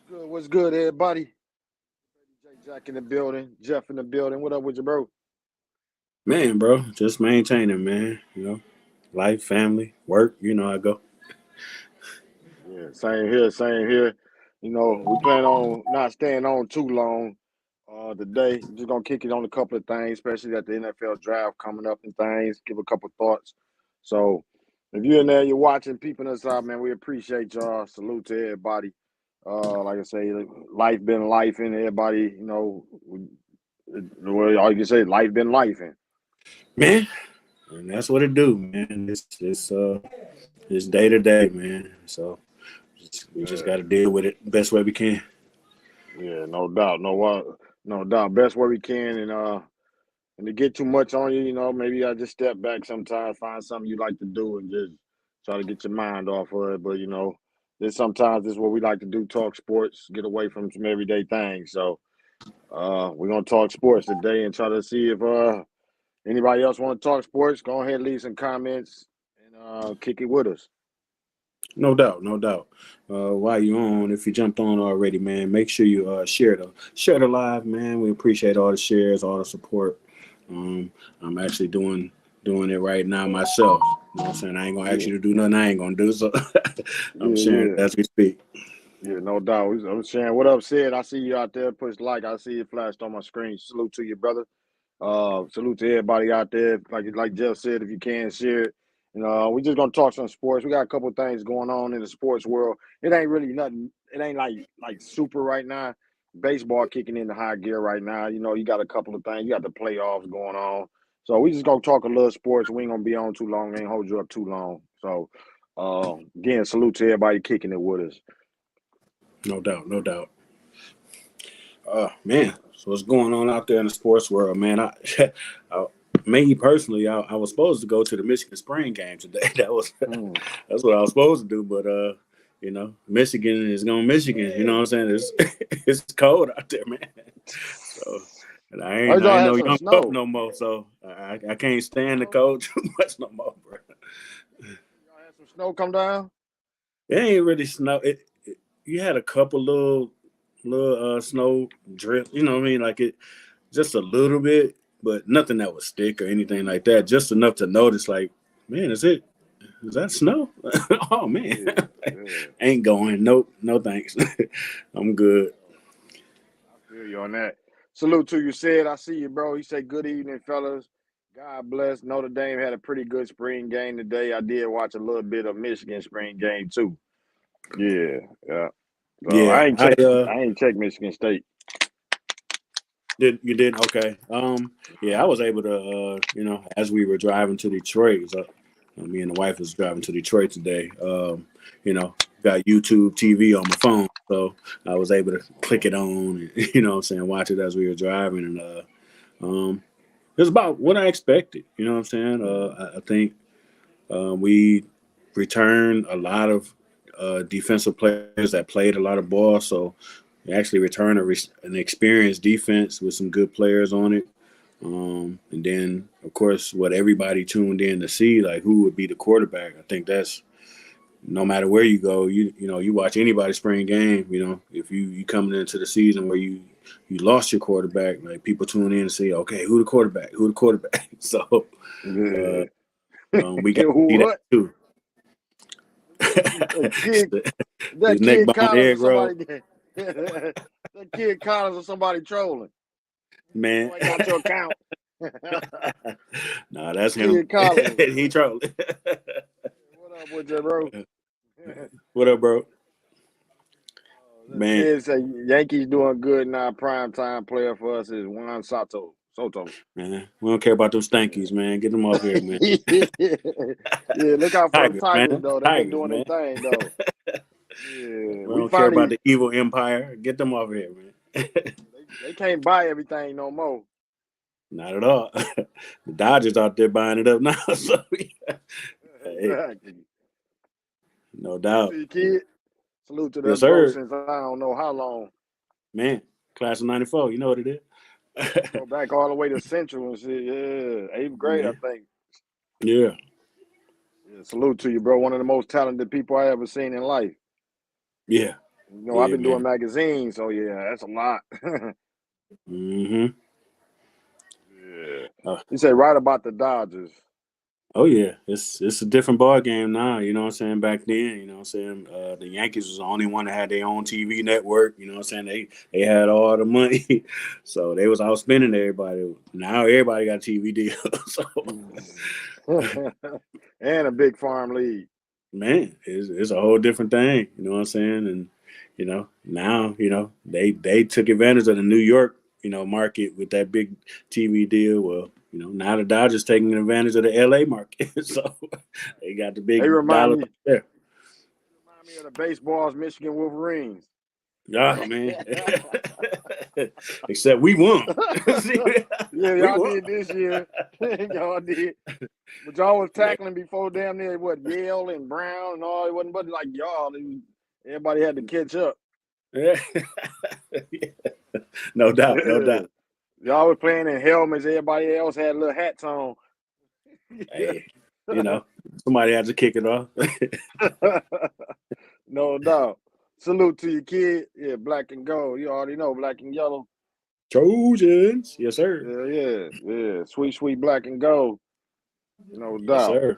Good. What's good, everybody? J Jack in the building. Jeff in the building. What up with you, bro? Man, bro, just maintaining, man. Life, family, work. I go. Yeah, same here. Same here. We plan on not staying on too long. Today, just gonna kick it on a couple of things, especially at the NFL draft coming up and things. Give a couple thoughts. So, if you're in there, you're watching, peeping us out, man. We appreciate y'all. Salute to everybody. Like I say, life been life, and everybody, well, all you can say, life been life, and Man, and that's what it do, man. It's day to day, man. So we just got to deal with it the best way we can. yeah, no doubt, no doubt. Best way we can, and to get too much on you, maybe I just step back sometimes, find something you like to do, and just try to get your mind off of it. But this is what we like to do: talk sports, get away from some everyday things. So, we're gonna talk sports today and try to see if anybody else want to talk sports. Go ahead, leave some comments, and kick it with us. No doubt, no doubt. While you on, if you jumped on already, man, make sure you share the live, man. We appreciate all the shares, all the support. I'm actually doing it right now myself. You know what I'm saying? I ain't gonna ask Yeah, you to do nothing I ain't gonna do, so I'm yeah, sharing yeah. as we speak. Yeah, no doubt. I'm saying, what up, Sid? I see you out there. Push like. I see it flashed on my screen. Salute to you, brother. Salute to everybody out there. Like Jeff said, if you can share it. We just gonna talk some sports. We got a couple things going on in the sports world. It ain't really nothing. It ain't like super right now. Baseball kicking into high gear right now. You got a couple of things. You got the playoffs going on. So we just gonna talk a little sports. We ain't gonna be on too long. Ain't hold you up too long. So again, salute to everybody kicking it with us. No doubt, no doubt. Man, so what's going on out there in the sports world, man? I me personally, I was supposed to go to the Michigan spring game today. Mm. That's what I was supposed to do, but Michigan is going Michigan. You know what I'm saying? It's it's cold out there, man. So, and Oh, I y'all ain't had no some young pup snow. no more, so I can't stand the Snow? cold too much no more, bro. Y'all had some snow come down? It ain't really snow. You had a couple little snow drift. You know what I mean? Like it just a little bit, but nothing that was stick or anything like that. Just enough to notice, like, man, is that snow? Oh man, Yeah, yeah. ain't going. Nope, no thanks. I'm good. I feel you on that. Salute to you, Sid. I see you, bro. He said, good evening, fellas. God bless. Notre Dame had a pretty good spring game today. I did watch a little bit of Michigan spring game too. Yeah, yeah. So Yeah, I ain't checked Michigan State. did you did okay. Yeah, I was able to as we were driving to Detroit, 'cause, me and the wife was driving to Detroit today. You know, got YouTube TV on my phone, so I was able to click it on and what I'm saying, watch it as we were driving, and um it was about what I expected. You know what I'm saying? I think we returned a lot of defensive players that played a lot of ball, so we actually returned an experienced defense with some good players on it. And then, of course, what everybody tuned in to see, like who would be the quarterback. I think that's no matter where you go, you watch anybody spring game. If you coming into the season where you lost your quarterback, like people tune in and say, okay, who the quarterback? Who the quarterback? So uh, Yeah. we got to see that What? too. That kid, His that neck kid bone Collins or egg roll, somebody that kid Collins or somebody trolling. man. You ain't got your account. Nah, that's him. Kid Collins. He trolling. What up with you, bro? What up, bro? Let's Man, see it. Say Yankees doing good now. Prime time player for us is Juan Soto. man, we don't care about those stankies, man. Get them off here, man. Yeah, look out for them Tigers, Tigers man. though. They've been Tigers, doing their man. thing though. Yeah, We we don't care about finally the evil empire. Get them off here, man. they can't buy everything no more. Not at all. The Dodgers out there buying it up now. So, hey, Exactly. no Salute doubt. to you, kid. Salute to Yes, that bro sir. since I don't know how long. Man, class of '94. You know what it is. Go back all the way to Central and shit. Yeah, eighth grade, I Man, think. yeah. Yeah, salute to you, bro. One of the most talented people I ever seen in life. Yeah. I've Yeah, been doing man. magazines, so yeah, that's a lot. Mm-hmm. Yeah. Uh, You say right about the Dodgers. oh yeah, it's a different ball game now. You know what I'm saying? Back then, you know what I'm saying? The Yankees was the only one that had their own TV network. You know what I'm saying? They had all the money, so they was outspending everybody. Now everybody got a TV deal. So And a big farm league. man, it's a whole different thing. You know what I'm saying? And now they took advantage of the New York market with that big TV deal. Well, now the Dodgers taking advantage of the LA market, so they got the They big remind dollars me up there. of the baseball's Michigan Wolverines. Oh man, except we won. Yeah, We y'all won. did this year. Y'all did. But y'all was Man. tackling before damn near what Yale and Brown and all. It wasn't but like y'all. Everybody had to catch up. Yeah. No doubt, no Yeah. doubt. Y'all was playing in helmets. Everybody else had little hats on. Hey, somebody had to kick it off. No doubt. Salute to your kid. Yeah, black and gold. You already know black and yellow. Trojans, yes sir, Yeah. Sweet, sweet black and gold. No yes doubt. sir.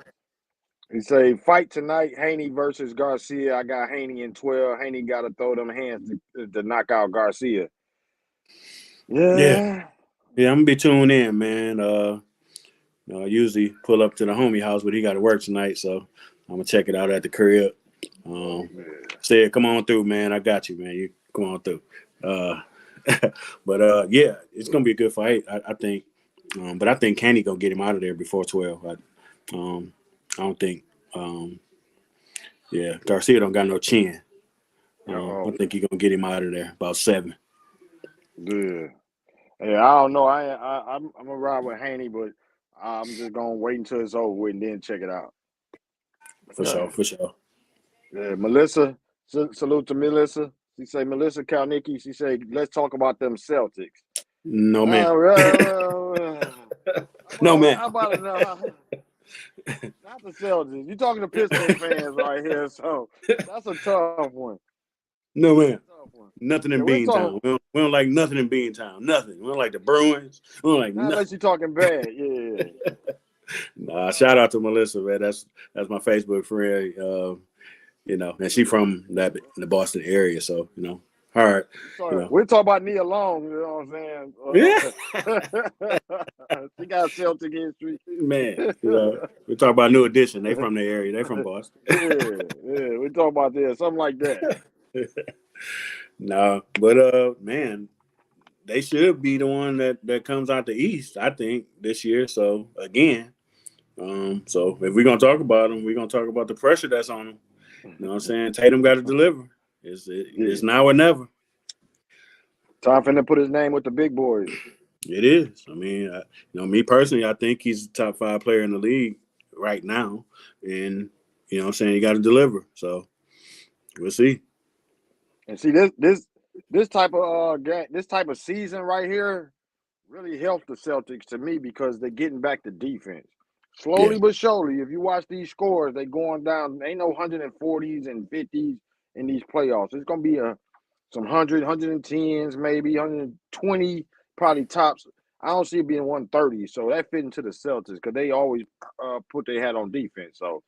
He say fight tonight, Haney versus Garcia. I got Haney in 12. Haney got to throw them hands to knock out Garcia. Yeah, Yeah. yeah. I'm gonna be tuned in, man. I usually pull up to the homie house, but he got to work tonight, so I'm gonna check it out at the crib. Um, Said, come on through, man. I got you, man. You come on through. Uh, but yeah, it's gonna be a good fight, I think. But I think Candy gonna get him out of there before 12. I don't think. Um, yeah, Garcia don't got no chin. I Uh-oh. think he gonna get him out of there about 7. Yeah. Yeah, I don't know. I'm gonna ride with Haney, but I'm just gonna wait until it's over with and then check it out. For sure, for sure. Yeah, Melissa, salute to Melissa. She say, Melissa Kalnicki, she say, let's talk about them Celtics. No man. No man. How about it now? Not the Celtics. You talking to Pistons fans right here, so that's a tough one. No man. Tough one. Nothing Yeah, in we're talking. Beantown. We don't like nothing in Beantown. Nothing. We don't like the Bruins. We don't like Not nothing. unless you're talking bad. Yeah. Nah, shout out to Melissa, man. That's my Facebook friend. And she from the Boston area, so hard. We're talking about Nia Long, you know what I'm saying? She got Celtic history. Man, we talk about New Edition. They from the area. They from Boston. Yeah. We talk about this, something like that. No, but man, they should be the one that comes out the East, I think, this year. So again, so if we're gonna talk about them, we're gonna talk about the pressure that's on them. You know what I'm saying? Tatum got to deliver. It's now or never. Time for him to put his name with the big boys. It is. I mean, me personally, I think he's the top 5 player in the league right now, and you know what I'm saying, he got to deliver. So we'll see. And see this type of this type of season right here really helped the Celtics to me because they're getting back to defense. Yeah. Slowly but surely, if you watch these scores, they going down. Ain't no 140s and 50s in these playoffs. It's gonna be some 110s, maybe 120, probably tops. I don't see it being 130. So that fit into the Celtics because they always put their hat on defense. So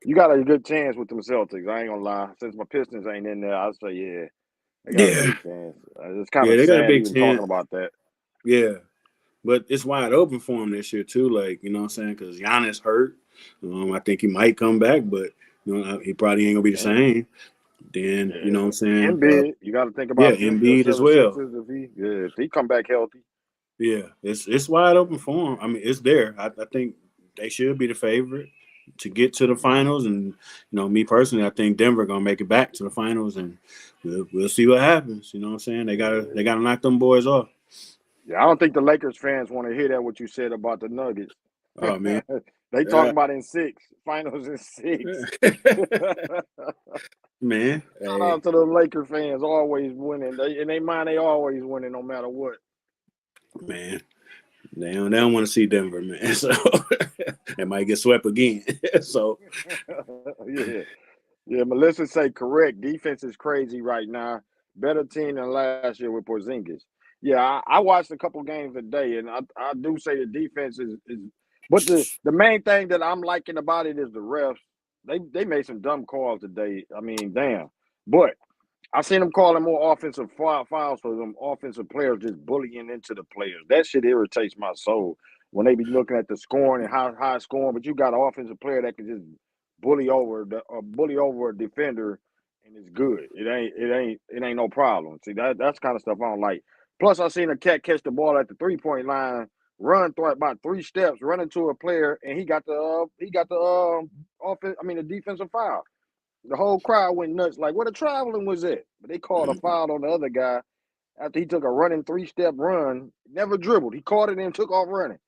you got a good chance with them Celtics. I ain't gonna lie. Since my Pistons ain't in there, I'd say yeah, they got a Yeah. big chance. It's kind Yeah, of they got a sad big even talking chance. about that. Yeah. But it's wide open for him this year too. Like, you know what I'm saying? Because Giannis hurt. I think he might come back, but he probably ain't gonna be the And, same. Then you know what I'm saying? Embiid, you got to think Yeah, about future Embiid as well. 76ers if he come back healthy. Yeah, it's wide open for him. I mean, it's there. I think they should be the favorite to get to the finals. And me personally, I think Denver gonna make it back to the finals, and we'll see what happens. You know what I'm saying? They gotta knock them boys off. Yeah, I don't think the Lakers fans want to hear that what you said about the Nuggets. Oh man, They talking about in 6 finals in 6. man, Shout hey, out to the Laker fans always winning. In their mind, they always winning no matter what. man. They don't want to see Denver, man. So they might get swept again. So Yeah. Yeah, Melissa say correct. Defense is crazy right now. Better team than last year with Porzingis. Yeah, I watched a couple games a day, and I do say the defense is. But the main thing that I'm liking about it is the refs. They made some dumb calls today. I mean, damn. But I seen them calling more offensive fouls for them offensive players just bullying into the players. That shit irritates my soul when they be looking at the scoring and how high scoring, but you got an offensive player that can just bully over a defender and it's good. It ain't no problem. See that's kind of stuff I don't like. Plus I seen a cat catch the ball at the 3-point line, run through about 3 steps, run into a player, and he got the offense. I mean the defensive foul. The whole crowd went nuts, like where the traveling was at. But they called a foul on the other guy after he took a running 3-step run, never dribbled. He caught it and took off running.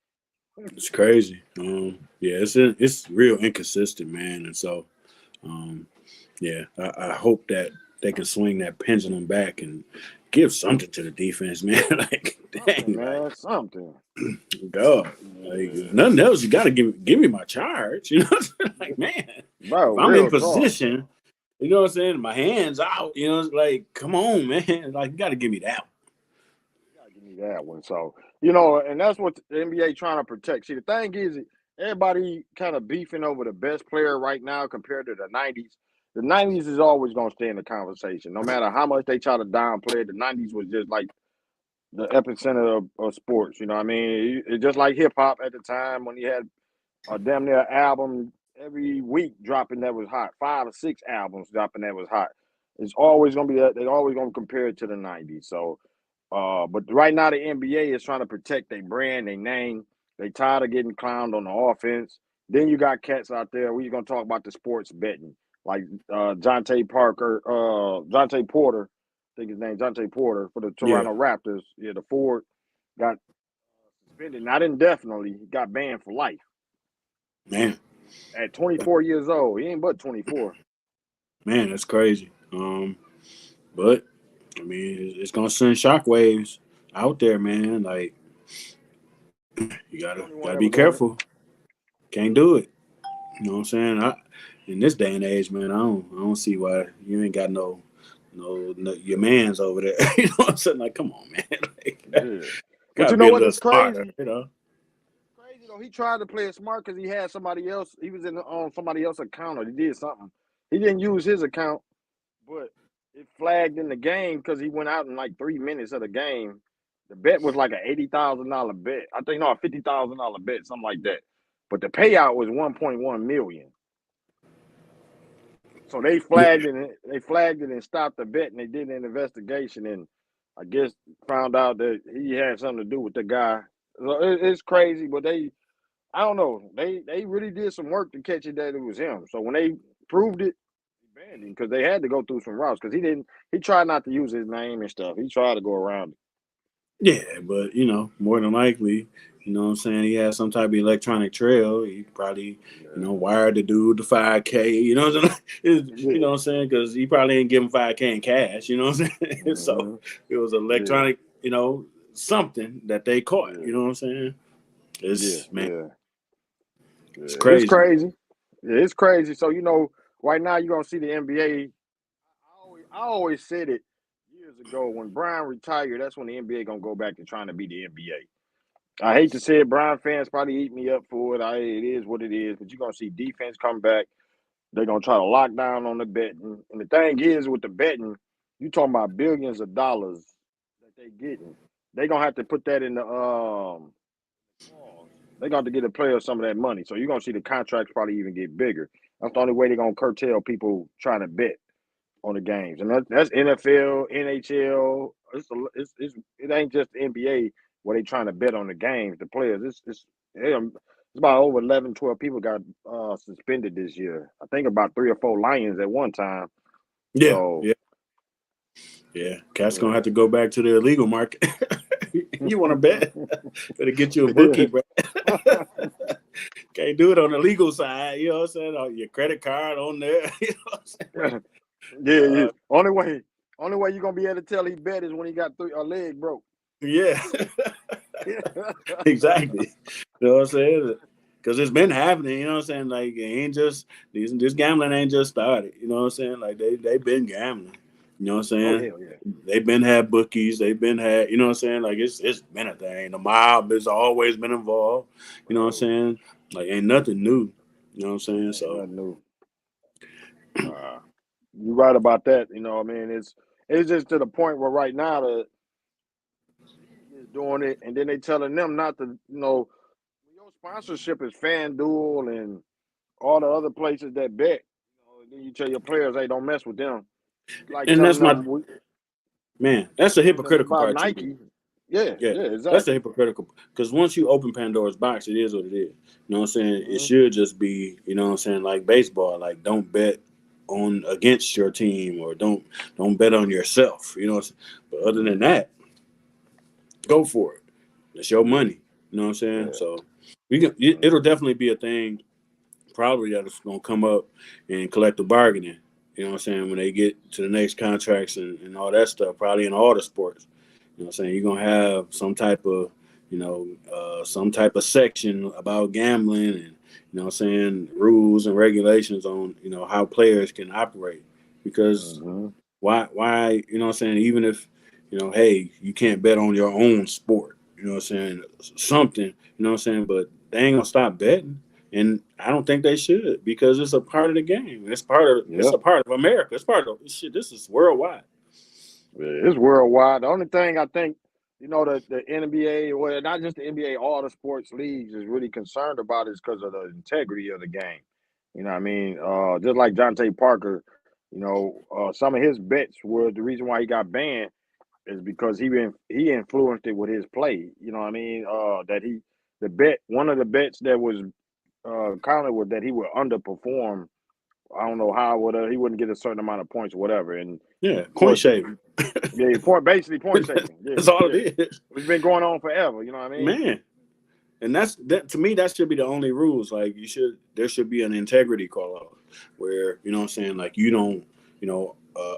It's crazy. Yeah, it's real inconsistent, man. And so, yeah, I hope that they can swing that pendulum back and give something to the defense, man. Like, dang, man, like, something. God, like nothing else. You got to give me my charge. You know, like man, Bro, if I'm in real talk. position, you know what I'm saying. My hands out. You know, it's like, come on, man. Like, you got to give me that. You gotta give me that one. So, and that's what the NBA trying to protect. See, the thing is, everybody kind of beefing over the best player right now compared to the 90s. The 90s is always going to stay in the conversation. No matter how much they try to downplay it, the 90s was just like the epicenter of sports. You know what I mean? It's just like hip hop at the time when you had a damn near album every week dropping that was hot, 5 or 6 albums dropping that was hot. It's always going to be that. They're always going to compare it to the 90s. So, but right now the NBA is trying to protect their brand, their name. They tired of getting clowned on the offense. Then you got cats out there. We're gonna talk about the sports betting, like Jonte Porter, I think his name Jonte Porter for the Yeah, Toronto Raptors. Yeah, the forward got suspended, not indefinitely. He got banned for life man. at 24 years old. He ain't but 24. Man, that's crazy. But I mean, it's gonna send shockwaves out there, man. Like you He's the gotta only one gotta ever be doing it. careful. Can't do it. You know what I'm saying? In this day and age, man, I don't see why you ain't got no your man's over there. You know what I'm saying? Like, come on, man. Like, Yeah. But gotta you be know a what little is smarter, crazy? you know. Crazy though. He tried to play it smart because he had somebody else. He was on somebody else's account or he did something. He didn't use his account, but it flagged in the game because he went out in like 3 minutes of the game. The bet was like an $80,000 bet. I think no, a $50,000 bet, something like that. But the payout was 1.1 million. So they Yeah, flagged it. They flagged it and stopped the bet, and they did an investigation, and I guess found out that he had something to do with the guy. So it's crazy, but I don't know. They really did some work to catch it that it was him. So when they proved it, they banned him because they had to go through some routes because he didn't. He tried not to use his name and stuff. He tried to go around it. yeah, but more than likely, you know what I'm saying, he has some type of electronic trail. He probably, wired the dude the 5K, you know what I'm saying? You know Yeah. what I'm saying? Because he probably didn't give him 5K in cash, you know what I'm saying? So Mm-hmm. it was Yeah. electronic, something that they caught, Yeah. you know what I'm saying? Yeah. It's man, Yeah. it's Yeah. It's crazy. crazy. Yeah, it's crazy. So right now you're gonna see the NBA. I always said it years ago when Brian retired. That's when the NBA gonna go back to trying to be the NBA. I hate to say it, Brian fans probably eat me up for it. It is what it is, but you're gonna see defense come back. They're gonna try to lock down on the betting. And the thing is with the betting, you talking about billions of dollars that they getting. They gonna have to put that in the clause. They got to get a player some of that money. So you're gonna see the contracts probably even get bigger. That's the only way they're gonna curtail people trying to bet on the games, and that's NFL, NHL. It ain't just the NBA where they trying to bet on the games. The players, it's about over 11, 12 people got suspended this year. I think about 3 or 4 Lions at one time. Yeah, So yeah, yeah. Cat's gonna yeah, have to go back to the illegal market. You want to bet? Better get you a bookie, bro. Can't do it on the legal side, you know what I'm saying? Or your credit card on there, you know what I'm saying? yeah, Like, yeah. Only way you're gonna be able to tell he bet is when he got a leg broke. yeah, exactly. You know what I'm saying? because it's been happening. You know what I'm saying? Like it ain't just this gambling ain't just started. You know what I'm saying? Like they've been gambling. You know what I'm Oh saying? hell yeah. They've been had bookies. They've been had. You know what I'm saying? Like it's been a thing. The mob has always been involved. You know what I'm Bro, saying? Like ain't nothing new. You know what I'm saying? ain't So nothing new. You're right about that. You know, what I mean, it's just to the point where right now the league is doing it, and then they telling them not to. Your sponsorship is FanDuel and all the other places that bet. Then you tell your players, hey, don't mess with them. It's like and telling that's my them man. That's the hypocritical about part to me. Nike. Yeah, Yeah, yeah, that's the exactly. hypocritical because once you open Pandora's box, it is what it is. You know what I'm saying? It Hmm. should just be, you know what I'm saying, like baseball, like don't bet on against your team or don't bet on yourself. You know what I'm saying? But other Hmm. than that, go for it. It's your Yeah, money. You know what I'm saying? yeah. So it'll Hmm. definitely be a thing probably that's gonna come up in collective bargaining. You know what I'm saying? When they get to the next contracts and all that stuff, probably in all the sports. You know what I'm saying? You're gonna have some type of, some type of section about gambling and you know what I'm saying, rules and regulations on, how players can operate. Because Hmm. why, you know what I'm saying, even if, hey, you can't bet on your own sport, you know what I'm saying, something, you know what I'm saying, but they ain't gonna stop betting. And I don't think they should because it's a part of the game. It's Yeah. a part of America. It's part of shit. This is worldwide. Yeah, it's worldwide. The only thing I think, the NBA, well, not just the NBA, all the sports leagues is really concerned about is because of the integrity of the game. You know what I mean? Just like Jonte Parker, some of his bets were the reason why he got banned is because he influenced it with his play. You know what I mean? One of the bets that was counted was that he would underperform. I don't know how, whatever, he wouldn't get a certain amount of points or whatever. And Yeah, of point course, shaving. yeah, basically point shaving. Yeah, That's all yeah. it is, It's been going on forever. You know what I mean? man. And that to me. That should be the only rules. Like there should be an integrity call out where you know what I'm saying. Like you don't,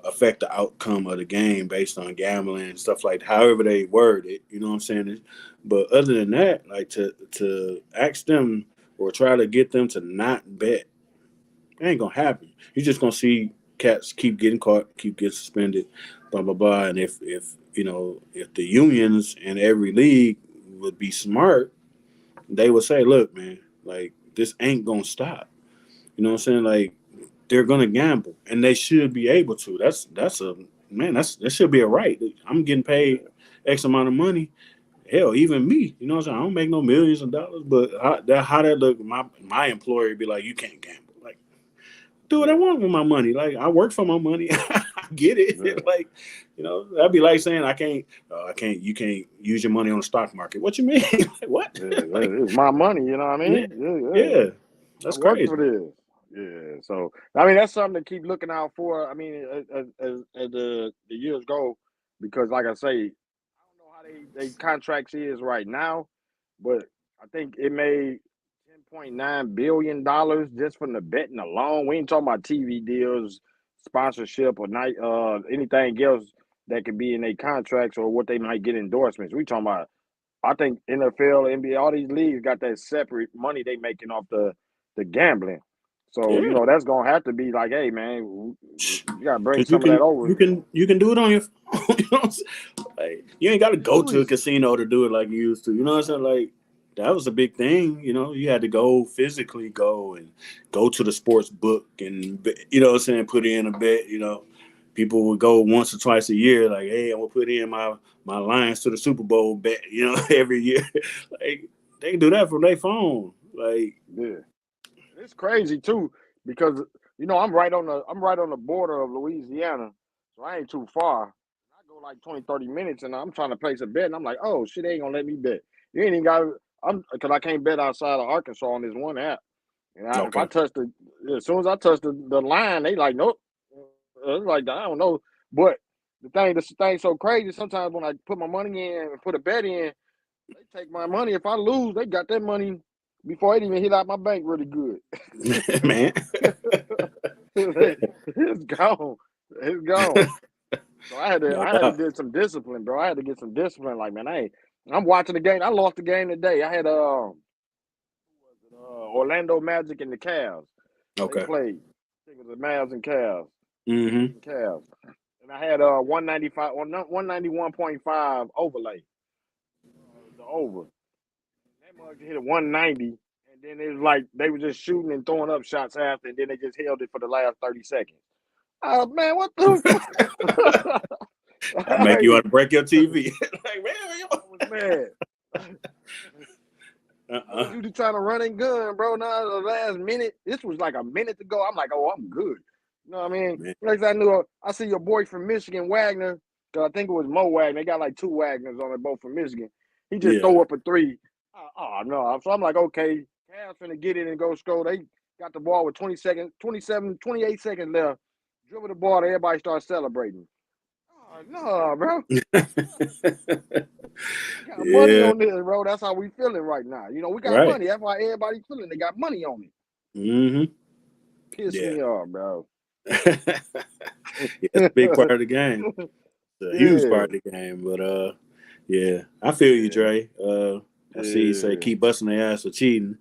affect the outcome of the game based on gambling and stuff like. However they word it, you know what I'm saying. But other than that, like to ask them or try to get them to not bet, it ain't gonna happen. You're just gonna see cats keep getting caught, keep getting suspended, blah blah blah. And if the unions in every league would be smart, they would say, "Look, man, like this ain't gonna stop." You know what I'm saying? Like they're gonna gamble, and they should be able to. That's a man. That should be a right. I'm getting paid Yeah, X amount of money. Hell, even me. You know what I'm saying? I don't make no millions of dollars, but how that look? My employer be like, "You can't gamble." Like do what I yeah, want with my money. Like I work for my money. I get yeah, it. Like, that'd be like saying you can't use your money on the stock market. What you mean? Like, what? yeah. Like, It's my money. You know what I yeah, mean? Yeah, yeah. yeah, I that's work for crazy. this. Yeah. So I mean, that's something to keep looking out for. I mean, as the years go, because like I say, I don't know how they contracts is right now, but I think it made $10.9 billion just from the betting alone. We ain't talking about TV deals, sponsorship, or night anything else that could be in their contracts or what they might get endorsements. We talking about. I think NFL, NBA, all these leagues got that separate money they making off the gambling. So Yeah, that's gonna have to be like, hey man, you gotta bring because you some of that can over. you can you can do it on your phone. You know what I'm saying? Like, you ain't got to go to a Louis, casino to do it like you used to. You know what I'm saying? Like that was a big thing. You had to go physically go and go to the sports book and you know what I'm saying, put in a bet. People would go once or twice a year, like, hey, I'm gonna put in my Lions to the Super Bowl bet. Every year. Like they can do that from their phone. Like yeah, it's crazy too because I'm right on the border of Louisiana, so I ain't too far. I go like 20, 30 minutes, and I'm trying to place a bet, and I'm like, oh shit, they ain't gonna let me bet. You ain't even got. I'm because I can't bet outside of Arkansas on this one app. And if I okay, touch as soon as I touch the line, they like, nope. It's like I don't know, but the thing so crazy. Sometimes when I put my money in and put a bet in, they take my money. If I lose, they got that money before it even hit out my bank really good. man. It's gone. It's gone. So I had to No I had to doubt. get some discipline, bro. I had to get some discipline. Like, man, I'm watching the game. I lost the game today. I had Orlando Magic and the Cavs. They Okay. played. I think it was the Mavs and Cavs. Mm-hmm. Cavs. And I had 195 or 191.5 overlay. The over. That mug hit a 190, and then it was like they were just shooting and throwing up shots after, and then they just held it for the last 30 seconds. Oh man, what the fuck? That make you Hey, want to break your TV. Like, man, I was mad. You just trying to run and gun, bro. Now the last minute, this was like a minute to go. I'm like, oh, I'm good. You know what I mean? man. Next I knew, I see your boy from Michigan, Wagner. Cause I think it was Mo Wagner. They got like 2 Wagners on it, both from Michigan. He just Yeah. throw up a 3. Oh no! So I'm like, okay, Cavs finna get it and go score. They got the ball with 20 seconds, 27, 28 seconds left. Dribble the ball, everybody starts celebrating. Oh no, bro. We got money Yeah. on this, bro. That's how we feeling right now. You know, we got Right. money. That's why everybody feeling they got money on it. Mm-hmm. Piss Yeah. me off, bro. Yeah, it's a big part of the game. It's a huge Yeah, part of the game. But yeah, I feel you, yeah, Dre. I see you say yeah. keep busting their ass for cheating.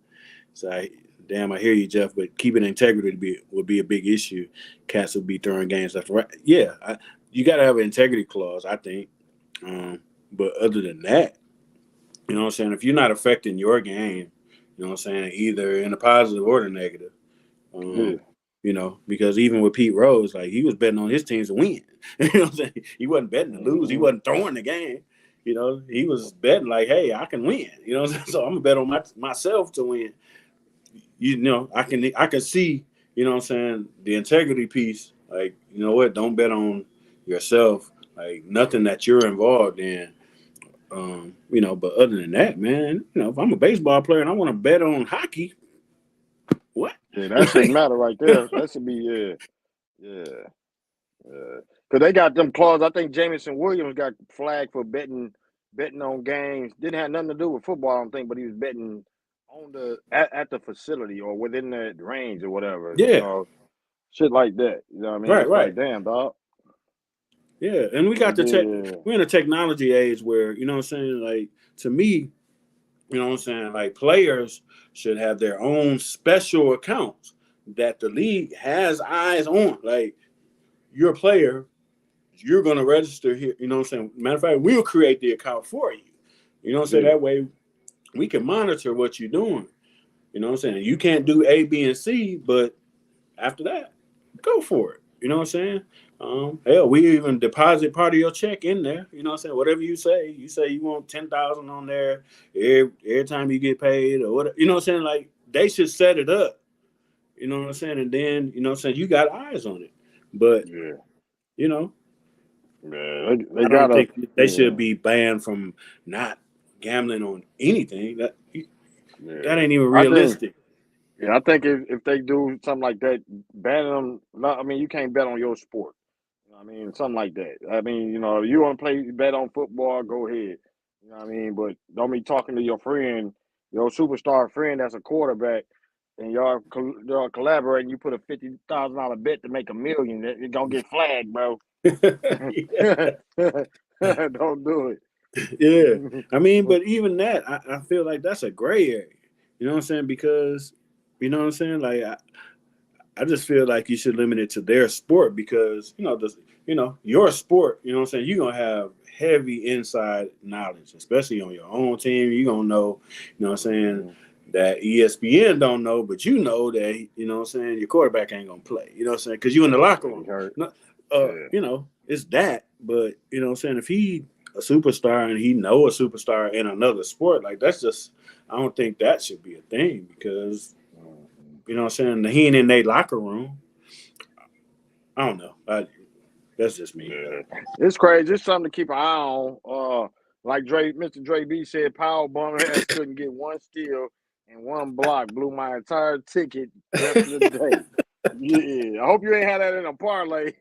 So damn, I hear you, Jeff. But keeping integrity would be a big issue. Cats would be throwing games left and right. Yeah, you got to have an integrity clause, I think. But other than that, you know what I'm saying? If you're not affecting your game, you know what I'm saying, either in a positive or the negative, Yeah. you know, because even with Pete Rose, like he was betting on his teams to win. You know what I'm saying? He wasn't betting to lose. He Mm-hmm. wasn't throwing the game. You know, he was betting like, hey, I can win. You know what I'm saying? So I'm gonna bet on myself to win. You know, I can see, you know what I'm saying, the integrity piece. Like, you know what? Don't bet on yourself. Like nothing that you're involved in. You know, but other than that, man, you know, if I'm a baseball player and I want to bet on hockey, what? Yeah, that shouldn't matter right there. That should be yeah. Because they got them clauses. I think Jamison Williams got flagged for betting on games. Didn't have nothing to do with football, I don't think, but he was betting on at the facility or within the range or whatever. You Yeah, know, shit like that. You know what I mean? right, It's like, right. damn, dog. Yeah, and we got But the tech. then, We're in a technology age where you know what I'm saying. Like to me, you know what I'm saying. Like players should have their own special accounts that the league has eyes on. Like you're a player, you're gonna register here. You know what I'm saying. Matter of fact, we'll create the account for you. You know what I'm saying. yeah, That way, we can monitor what you're doing. You know what I'm saying. You can't do A, B, and C, but after that, go for it. You know what I'm saying? Hell, we even deposit part of your check in there. You know what I'm saying? Whatever you say you want 10,000 on there every time you get paid or whatever. You know what I'm saying? Like they should set it up. You know what I'm saying? And then you know what I'm saying you got eyes on it. But yeah, you know, yeah. They I don't gotta, think they should yeah, be banned from not gambling on anything. That yeah. ain't even I think. realistic. Yeah, I think if they do something like that, banning them. No, I mean, you can't bet on your sport. You know what I mean, something like that. I mean, you know, if you want to play bet on football, go ahead. You know what I mean, but don't be talking to your friend, your superstar friend that's a quarterback, and y'all collaborating. You put a $50,000 bet to make $1 million. It gonna get flagged, bro. Yeah. Don't do Yeah. it. I mean, but even that, I feel like that's a gray area. You know what I'm saying? Because, you know what I'm saying? Like, I just feel like you should limit it to their sport because, your sport, you know what I'm saying? You're going to have heavy inside knowledge, especially on your own team. You're going to know, you know what I'm saying, that ESPN don't know, but you know that, you know what I'm saying, your quarterback ain't going to play. You know what I'm saying? Because you in the locker He room. hurt. No, Yeah. it's that, but, you know what I'm saying, if he a superstar and he know a superstar in another sport, like that's just, I don't think that should be a thing because, you know what I'm saying, he ain't in their locker room. I don't know. That's just me. Yeah, it's crazy. It's something to keep an eye on. Like Mr. Dre B said, Power Bum ass couldn't get one steal and one block. Blew my entire ticket rest of the day. Yeah, I hope you ain't had that in a parlay.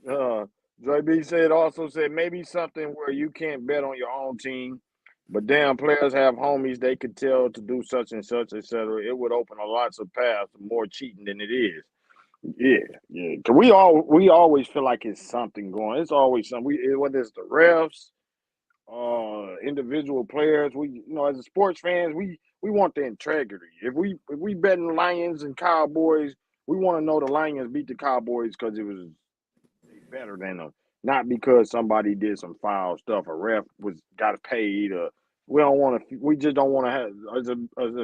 uh, Dre B said maybe something where you can't bet on your own team, but damn players have homies they could tell to do such and such, etc. It would open a lots of paths to more cheating than it is. Yeah, yeah. Cause we always feel like it's something going. It's always something. Whether it's the refs individual players. As a sports fans, we want the integrity. If we betting Lions and Cowboys, we want to know the Lions beat the Cowboys because it was they better than them, not because somebody did some foul stuff. A ref was got paid. We don't want to. We just don't want to have as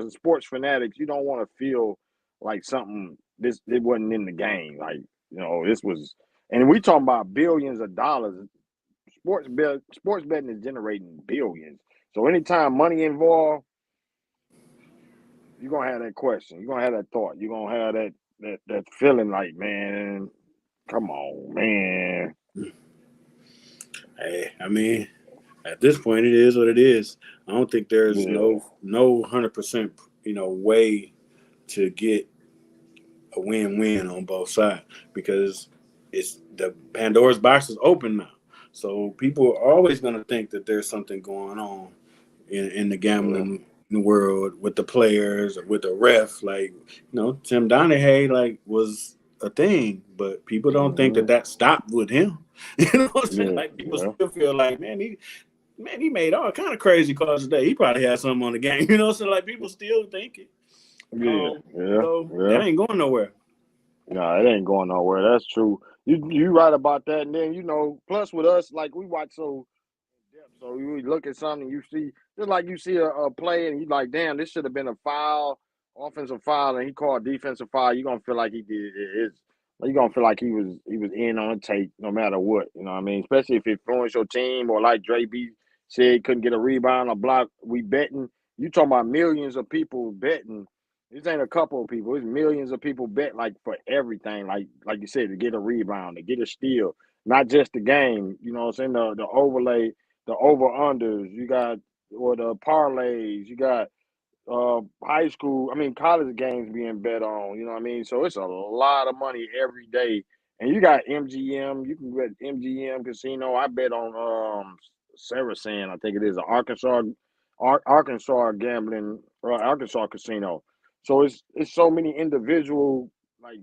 a sports fanatic. You don't want to feel like something this it wasn't in the game. Like this was, and we talking about billions of dollars. Sports betting is generating billions. So anytime money involved, you're gonna have that question. You're gonna have that thought. You're gonna have that feeling like, man, come on, man. Hey, I mean, at this point, it is what it is. I don't think there's Yeah. no 100% way to get a win-win on both sides because it's the Pandora's box is open now. So people are always going to think that there's something going on in the Yeah. gambling world with the players or with the ref. Like, Tim Donaghy was a thing, but people don't think Hmm. that stopped with him. You know what I'm saying? Yeah. Like people Yeah. still feel like, he made all kind of crazy calls today. He probably had something on the game. So like people still think it. Yeah. Yeah. So that Yeah. ain't going nowhere. No, it ain't going nowhere. That's true. You right about that. And then plus with us, like we watch so in depth. So you look at something, you see just like you see a play, and you like, damn, this should have been a foul, offensive foul, and he called defensive foul. You are gonna feel like he did it. You gonna feel like he was in on the tape, no matter what. You know what I mean? Especially if it influenced your team, or like Dre B said, couldn't get a rebound or block. We betting. You talking about millions of people betting. This ain't a couple of people. It's millions of people bet like for everything. Like you said, to get a rebound, to get a steal, not just the game. You know what I'm saying? The overlay, the over unders. You got or the parlays. You got high school. I mean, college games being bet on. You know what I mean? So it's a lot of money every day. And you got MGM. You can bet MGM Casino. I bet on Saracen. I think it is Arkansas gambling, Arkansas casino. So it's so many individual like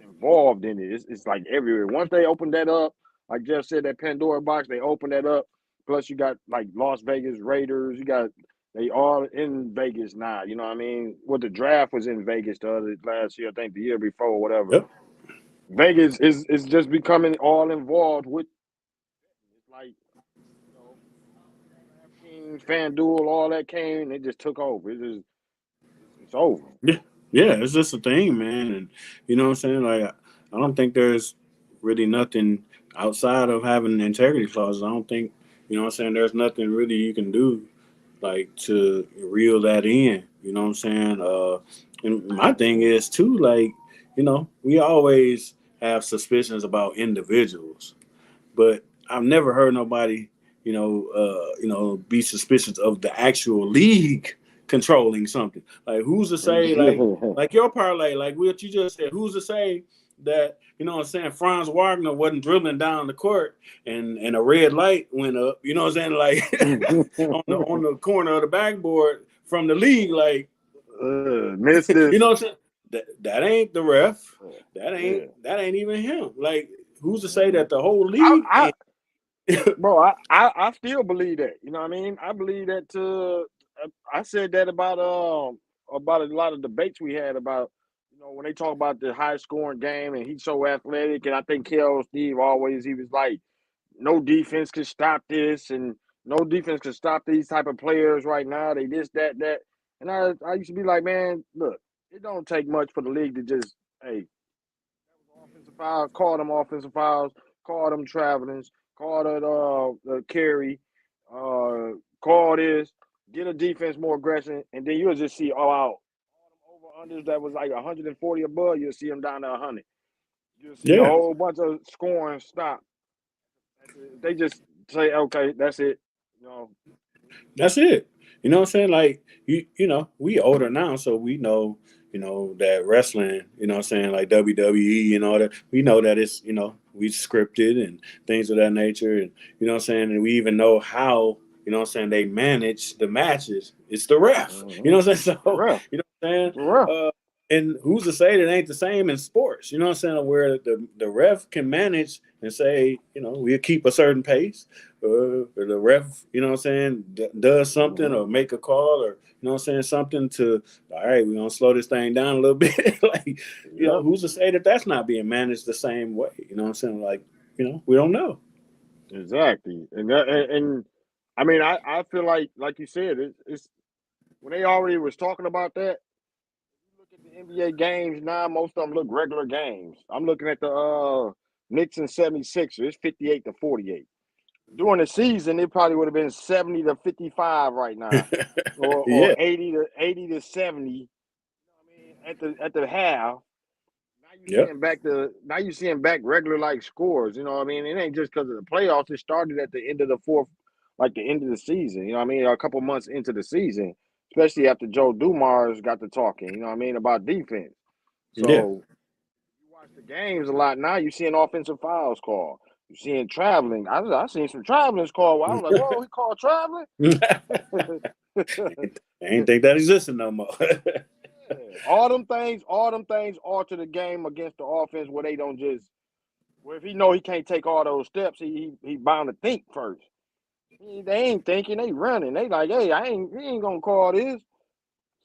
involved in it. It's like everywhere. Once they open that up, like Jeff said, that Pandora box, they open that up. Plus, you got like Las Vegas Raiders. You got they all in Vegas now. You know what I mean? Well, the draft was in Vegas the other last year, I think the year before, whatever. Yep. Vegas is just becoming all involved with. It's like you know, DraftKings, FanDuel, all that came. They just took over. It's over. Yeah. Yeah. It's just a thing, man. And you know what I'm saying? Like, I don't think there's really nothing outside of having an integrity clause. I don't think, what I'm saying? There's nothing really you can do like to reel that in. You know what I'm saying? And my thing is too, like, we always have suspicions about individuals, but I've never heard nobody, be suspicious of the actual league controlling something. Like, who's to say, like your parlay, like what you just said, who's to say that, what I'm saying, Franz Wagner wasn't dribbling down the court and a red light went up, you know what I'm saying, like on the corner of the backboard from the league, like, Missed you this. know what I'm saying? That ain't the ref. That ain't Yeah. that ain't even him. Like, who's to say that the whole I, league I ain't bro, I still believe that. You know what I mean? I believe that too. I said that about a lot of debates we had about when they talk about the high scoring game and he's so athletic, and I think Kel Steve always he was like no defense can stop this, and no defense can stop these type of players right now. They this that, and I used to be like, man, look, it don't take much for the league to just hey offensive fouls, call them offensive fouls, call them travelings, call the carry, call this, get a defense more aggressive, and then you'll just see all them over unders that was like 140 above, you'll see them down to 100. You'll see a yeah. whole bunch of scoring stop. They just say, okay, that's it. You know, That's it. You know what I'm saying? Like we older now, so we know, that wrestling, what I'm saying, like WWE and all that, we know that it's, we scripted and things of that nature. And what I'm saying, and we even know how, what I'm saying, they manage the matches. It's the ref. You mm-hmm. know what I'm saying? The So, ref, you know what I'm saying? the ref. And who's to say that ain't the same in sports? You know what I'm saying? Where the ref can manage and say, we'll keep a certain pace. Or the ref, you know what I'm saying, does something or make a call or, you know what I'm saying, something to, all right, we're going to slow this thing down a little bit. Like, who's to say that that's not being managed the same way? You know what I'm saying? Like, we don't know. Exactly. And I mean, I feel like you said, it's when they already was talking about that. Look at the NBA games now, most of them look regular games. I'm looking at the Knicks and 76ers. It's 58-48. During the season, it probably would have been 70-55 right now, or Yeah. 80-70. I mean, at the half. Yep. Now you seeing back regular like scores. You know what I mean? It ain't just because of the playoffs. It started at the end of the fourth, like the end of the season. You know what I mean? A couple months into the season, especially after Joe Dumars got to talking. You know what I mean about defense. Yeah. So you watch the games a lot now. You seeing offensive fouls called. You seeing traveling. I seen some travelings called. I was like, whoa, he called traveling. I ain't think that existed no more. All them things alter the game against the offense where they don't just. Well, if he know he can't take all those steps, he bound to think first. They ain't thinking, they running. They like, hey, he ain't gonna call this.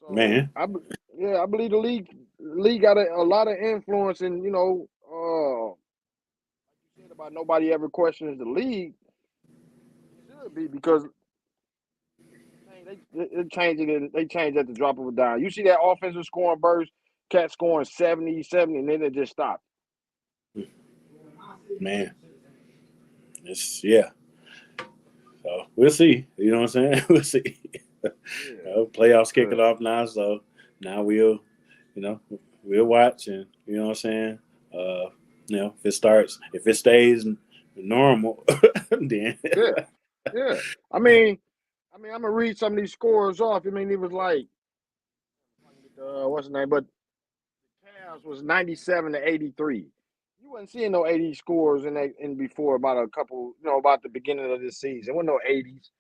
So Man. I believe the league got a lot of influence, and like you said about nobody ever questions the league. It should be because they change at the drop of a dime. You see that offensive scoring burst, Cat scoring 70, and then it just stopped. Man. Yeah. So we'll see. You know what I'm saying? We'll see. Playoffs kicking off now, so now we'll watch, and you know what I'm saying. If it stays normal, then yeah. I mean, I'm gonna read some of these scores off. I mean, it was like, what's the name? But the Cavs was 97-83. You wasn't seeing no 80 scores in before about a couple, about the beginning of this season. There wasn't no 80s.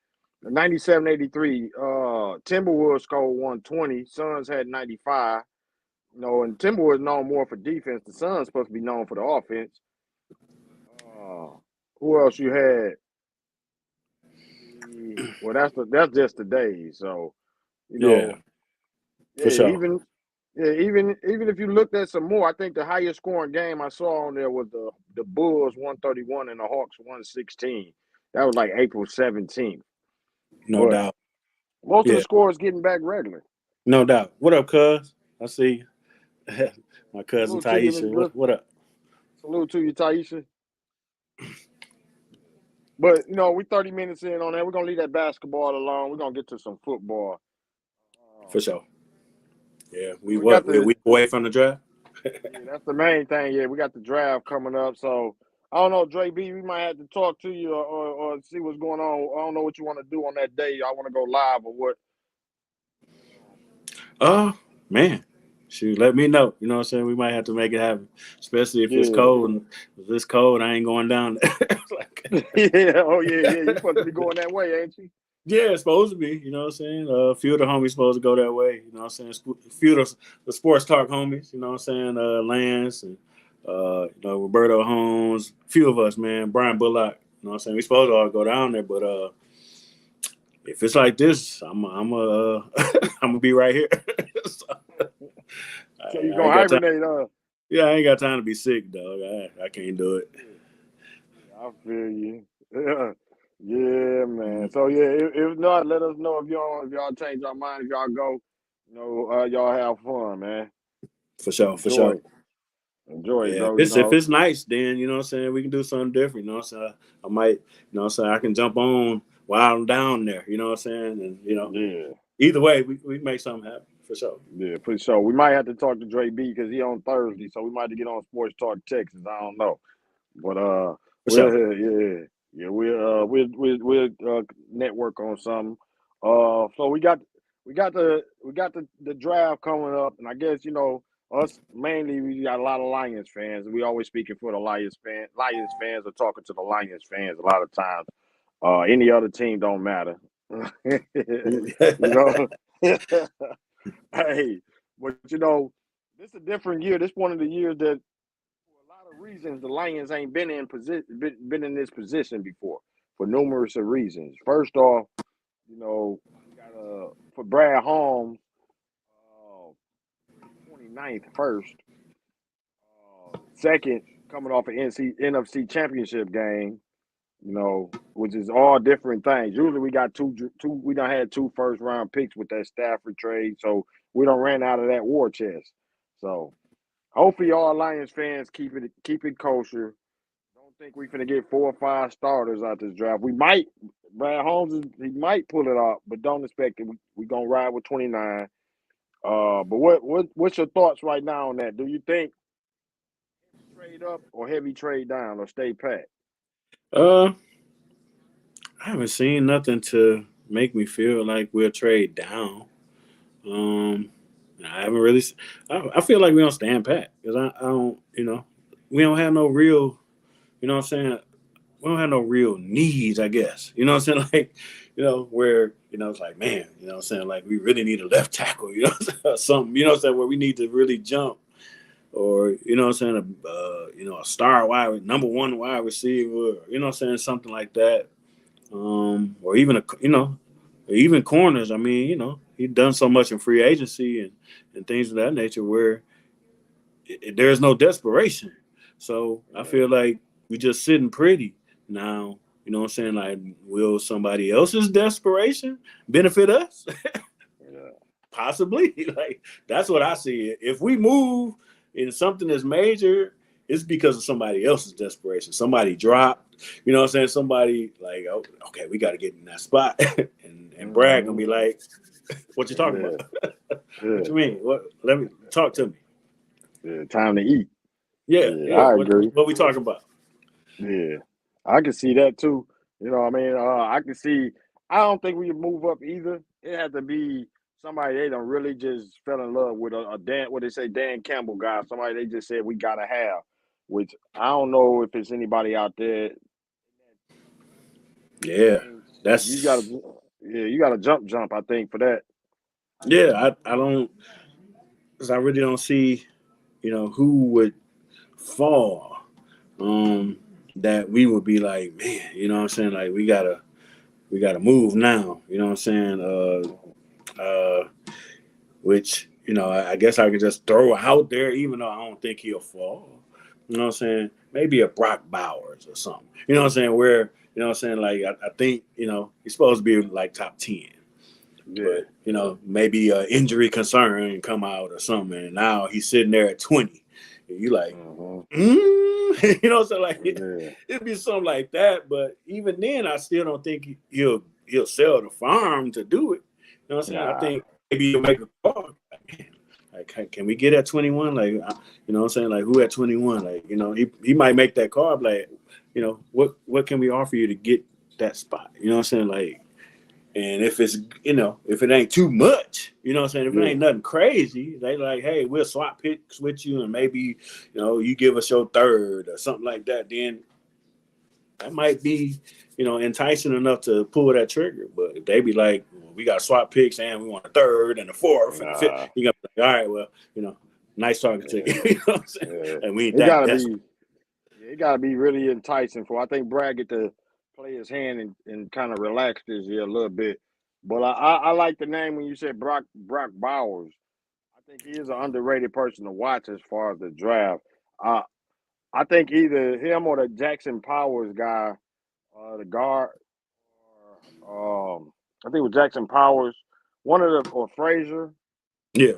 97-83. Timberwolves scored 120. Suns had 95. And Timberwolves known more for defense. The Suns supposed to be known for the offense. Who else you had? Well, that's just today. So, yeah, for yeah, sure. even if you looked at some more, I think the highest scoring game I saw on there was the Bulls 131 and the Hawks 116. That was like April 17th. No But doubt. most of the Yeah, scores getting back regular. no doubt. What up, cuz? I see my cousin Salute to you, Taisha. Miss. What up? Salute to you, Taisha. But we 30 minutes in on that. We're gonna leave that basketball alone. We're gonna get to some football. For sure. Yeah, We got we're a the week away from the draft. that's the main thing. Yeah, we got the draft coming up. So I don't know, Dre B. We might have to talk to you or see what's going on. I don't know what you want to do on that day. I want to go live or what. Man. Shoot, let me know. You know what I'm saying? We might have to make it happen. Especially if it's Yeah. cold. And if it's cold, I ain't going down there. Yeah. Oh yeah. You supposed to be going that way, ain't you? Yeah, it's supposed to be. You know what I'm saying? A few of the homies supposed to go that way. You know what I'm saying? A few of the sports talk homies. You know what I'm saying? Lance and Roberto Holmes. A few of us, man. Brian Bullock. You know what I'm saying? We supposed to all go down there, but if it's like this, I'm I'm gonna be right here. So, So you I gonna ain't got time. hibernate, Yeah, I ain't got time to be sick, dog. I can't do it. I feel you. Yeah, man. So yeah, if not, let us know if y'all change your mind, if y'all go. Y'all have fun, man. For sure, for Enjoy sure. it. Enjoy it, Yeah, though. if it's nice, then you know what I'm saying, we can do something different. You know what I'm saying? I might, you know what I'm saying, I can jump on while I'm down there. You know what I'm saying? And Yeah, either way, we make something happen for sure. yeah, pretty sure. We might have to talk to Dre B because he on Thursday, so we might have to get on Sports Talk Texas. I don't know, but For sure. we'll network on something. So we got the draft coming up, and I guess us mainly we got a lot of Lions fans. We always speaking for the Lions fans are talking to the Lions fans a lot of times. Any other team don't matter. you know. Hey, but this is a different year. This one of the years that, for a lot of reasons, the Lions ain't been in position, been in this position before, for numerous of reasons. First off, we got for Brad Holmes, 29th first. Second, coming off an NFC Championship game, which is all different things. Usually we got two. We done had two first round picks with that Stafford trade, so we don't ran out of that war chest. So hopefully all Lions fans keep it kosher. Don't think we finna get 4 or 5 starters out this draft. We might. Brad Holmes he might pull it off, but don't expect it. We gonna ride with 29. But what's your thoughts right now on that? Do you think trade up or heavy trade down or stay pat? Uh, I haven't seen nothing to make me feel like we'll trade down. Um, I haven't really. I feel like we don't stand pat because I don't. We don't have no real. You know what I'm saying? We don't have no real needs, I guess. You know what I'm saying? Like, where, it's like, man, you know what I'm saying? Like, we really need a left tackle, something, you know what I'm saying? Where we need to really jump or, you know what I'm saying? A star number one wide receiver, you know what I'm saying? Something like that. Or even, even corners. I mean, he's done so much in free agency and things of that nature where there's no desperation. So I feel like we just sitting pretty now. You know what I'm saying? Like, will somebody else's desperation benefit us? Yeah. Possibly. Like, that's what I see. If we move in something that's major, it's because of somebody else's desperation. Somebody dropped. You know what I'm saying? Somebody like, oh, okay, we got to get in that spot. and Brad gonna be like, what you talking about? What you mean? Let me talk to me. Yeah, time to eat. Yeah. I agree. What we talking about? Yeah, I can see that too. You know what I mean? I can see. I don't think we can move up either. It had to be somebody they don't really just fell in love with a Dan. What they say, Dan Campbell guy. Somebody they just said we gotta have. Which I don't know if it's anybody out there. Yeah, You gotta, that's you gotta jump. I think for that. yeah. I don't, because I really don't see, who would fall. That we would be like, man, you know what I'm saying? Like we gotta move now. You know what I'm saying? Which I guess I could just throw out there, even though I don't think he'll fall. You know what I'm saying? Maybe a Brock Bowers or something. You know what I'm saying? Where what I'm saying? Like I think he's supposed to be like top 10. Yeah. But maybe an injury concern come out or something, and now he's sitting there at 20. And you like, so like it'd be something like that. But even then, I still don't think he'll sell the farm to do it. You know what I'm saying? I think maybe he'll make a call. Like, can we get at 21? Like, you know what I'm saying? Like, who at 21? Like, he might make that call. Like, what can we offer you to get that spot? You know what I'm saying? Like. And if it's, if it ain't too much, you know what I'm saying? If it ain't nothing crazy, they like, hey, we'll swap picks with you and maybe, you give us your third or something like that. Then that might be, enticing enough to pull that trigger. But if they be like, well, we got to swap picks and we want a third and a fourth and a fifth, you got to be like, all right, well, nice talking to you. You know what I'm saying? Yeah. And we ain't It that gotta desperate. be. It gotta be really enticing for. I think Brad get to play his hand and kind of relax this year a little bit. But I like the name when you said Brock Bowers. I think he is an underrated person to watch as far as the draft. Uh, I think either him or the Jackson Powers guy, the guard, I think it was Jackson Powers, one of the or Frazier, Yeah.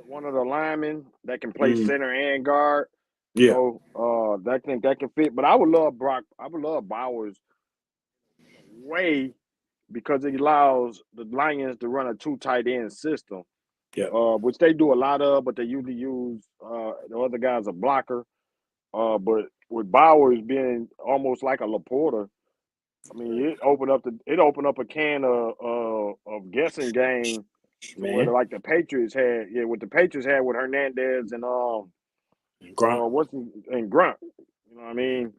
one of the linemen that can play Mm, center and guard. yeah. I think that can fit. But I would love Brock. I would love Bowers way because it allows the Lions to run a two tight end system, Yeah. which they do a lot of, but they usually use the other guy's a blocker. But with Bowers being almost like a Laporta, I mean, it opened up a can of guessing game to where Man. like the Patriots had, what the Patriots had with Hernandez and Grunt. and Grunt. You know what I mean?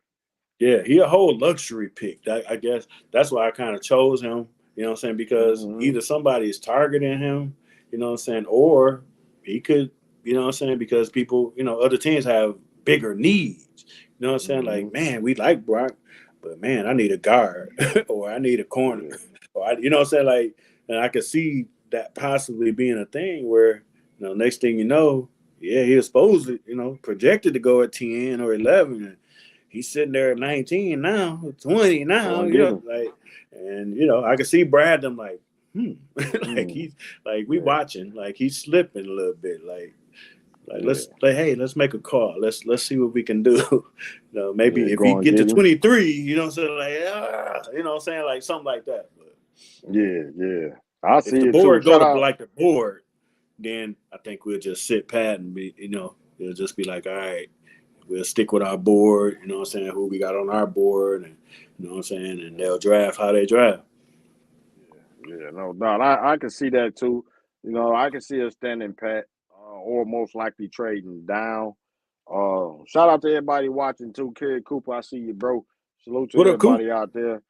Yeah, he a whole luxury pick. I guess that's why I kind of chose him. You know what I'm saying? Because Mm-hmm. either somebody is targeting him, you know what I'm saying, or he could You know what I'm saying? Because people, other teams have bigger needs. You know what I'm saying? Mm-hmm. Like, man, we like Brock, but man, I need a guard or I need a corner. Yeah. Or you know what I'm saying? Like, and I could see that possibly being a thing where, next thing you know, yeah, he was supposed to, projected to go at 10 or 11. And he's sitting there at 19 now, 20 Go now, and get him. like, and, I could see Brad, I'm like, like Mm. he's like, we Yeah. watching, like he's slipping a little bit. Like Yeah. hey, let's make a call. Let's see what we can do. Yeah. Maybe if he Go and get to get him. 23, so like what I'm saying, like something like that. But Yeah. Yeah. I if see the it too. board go Shout to out. like the board, then I think we'll just sit pat and be, it'll just be like, all right, we'll stick with our board, what I'm saying, who we got on our board, and what I'm saying, and they'll draft how they draft. Yeah, no doubt. I can see that too. I can see us standing pat, or most likely trading down. Shout out to everybody watching too. Kerry Cooper, I see you, bro. Salute to What up, Coop? everybody out there.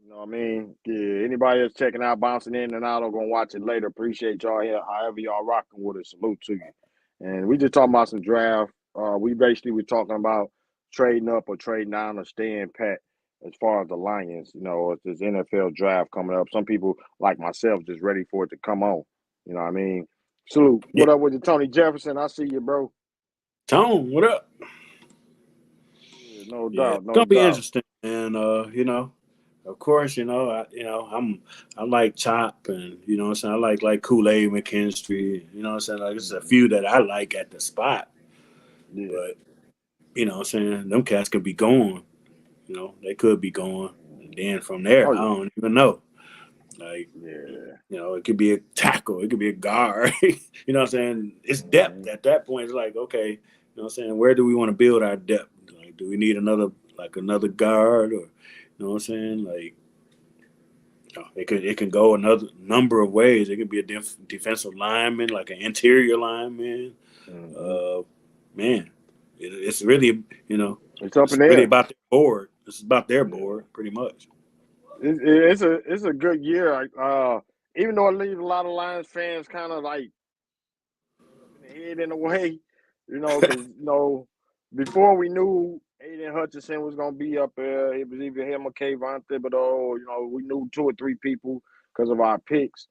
You know what I mean? Yeah, anybody that's checking out, bouncing in and out, or gonna watch it later. Appreciate y'all here, however y'all rocking with us. Salute to you. And we just talking about some draft. We basically were talking about trading up or trading down or staying pat as far as the Lions. It's this NFL draft coming up. Some people like myself just ready for it to come on. You know what I mean? Salute. Yeah, What up with you, Tony Jefferson? I see you, bro. Tone, what up? Yeah, no Yeah, doubt, it's no gonna be doubt. interesting, and of course, I like Chop, and what I'm saying, I like Kool-Aid McKinstry. You know what I'm saying, like there's a Mhm. few that I like at the spot, Yeah. but what I'm saying, them cats could be going. They could be going, and then from there, Oh I yeah. don't even know. Like, Yeah. it could be a tackle, it could be a guard. You know what I'm saying? It's depth Mhm. at that point. It's like, okay, what I'm saying, where do we want to build our depth? Like, do we need another guard, or what I'm saying? Like, it can go another number of ways. It could be a defensive lineman, like an interior lineman. Mhm. Uh, man, it's really It's up it's in the really air. about their board. It's about their Yeah. board, pretty much. It's a good year. Even though it leaves a lot of Lions fans kind of like up in the head in a way, because before we knew Aiden Hutchinson was gonna be up there, it was either him or Kayvon Thibodeau. We knew two or three people because of our picks.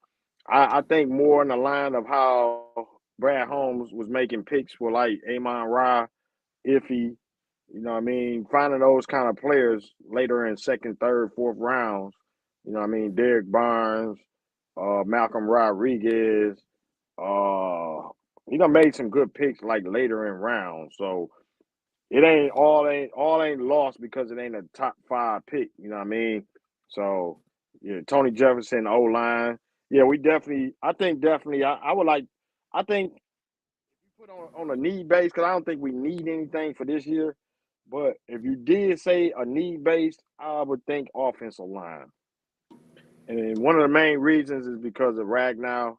I think more in the line of how Brad Holmes was making picks for like Amon Ra, Iffy. You know what I mean? Finding those kind of players later in second, third, fourth rounds. You know what I mean? Derek Barnes, Malcolm Rodriguez. Uh, he done made some good picks like later in rounds. So it ain't lost because it ain't a top five pick. You know what I mean? So yeah, Tony Jefferson, O line. Yeah, we definitely. I think definitely. I would like. I think put on a need base because I don't think we need anything for this year. But if you did say a need based, I would think offensive line. And one of the main reasons is because of Ragnow.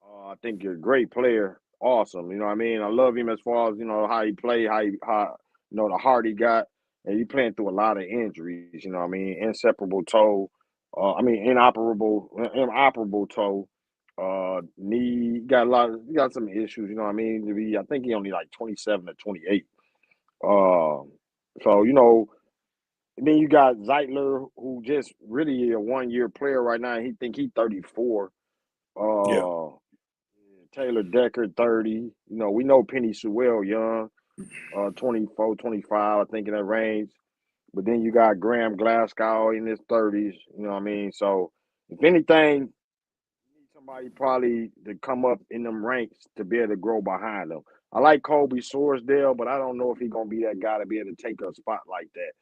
I think you're a great player. Awesome. You know what I mean? I love him as far as, how he played, how the heart he got. And he playing through a lot of injuries, you know what I mean? Inseparable toe. Inoperable toe. Knee he got some issues, you know what I mean? I think he only like 27 or 28. So, and then you got Zeitler, who just really a 1 year player right now. He 34. Yeah, Uh, Taylor Decker 30. We know Penny Sewell young, 24, 25, I think in that range. But then you got Graham Glasgow in his 30s. You know what I mean? So if anything, you need somebody probably to come up in them ranks to be able to grow behind them. I like Kobe Sorsdale, but I don't know if he's gonna be that guy to be able to take a spot like that.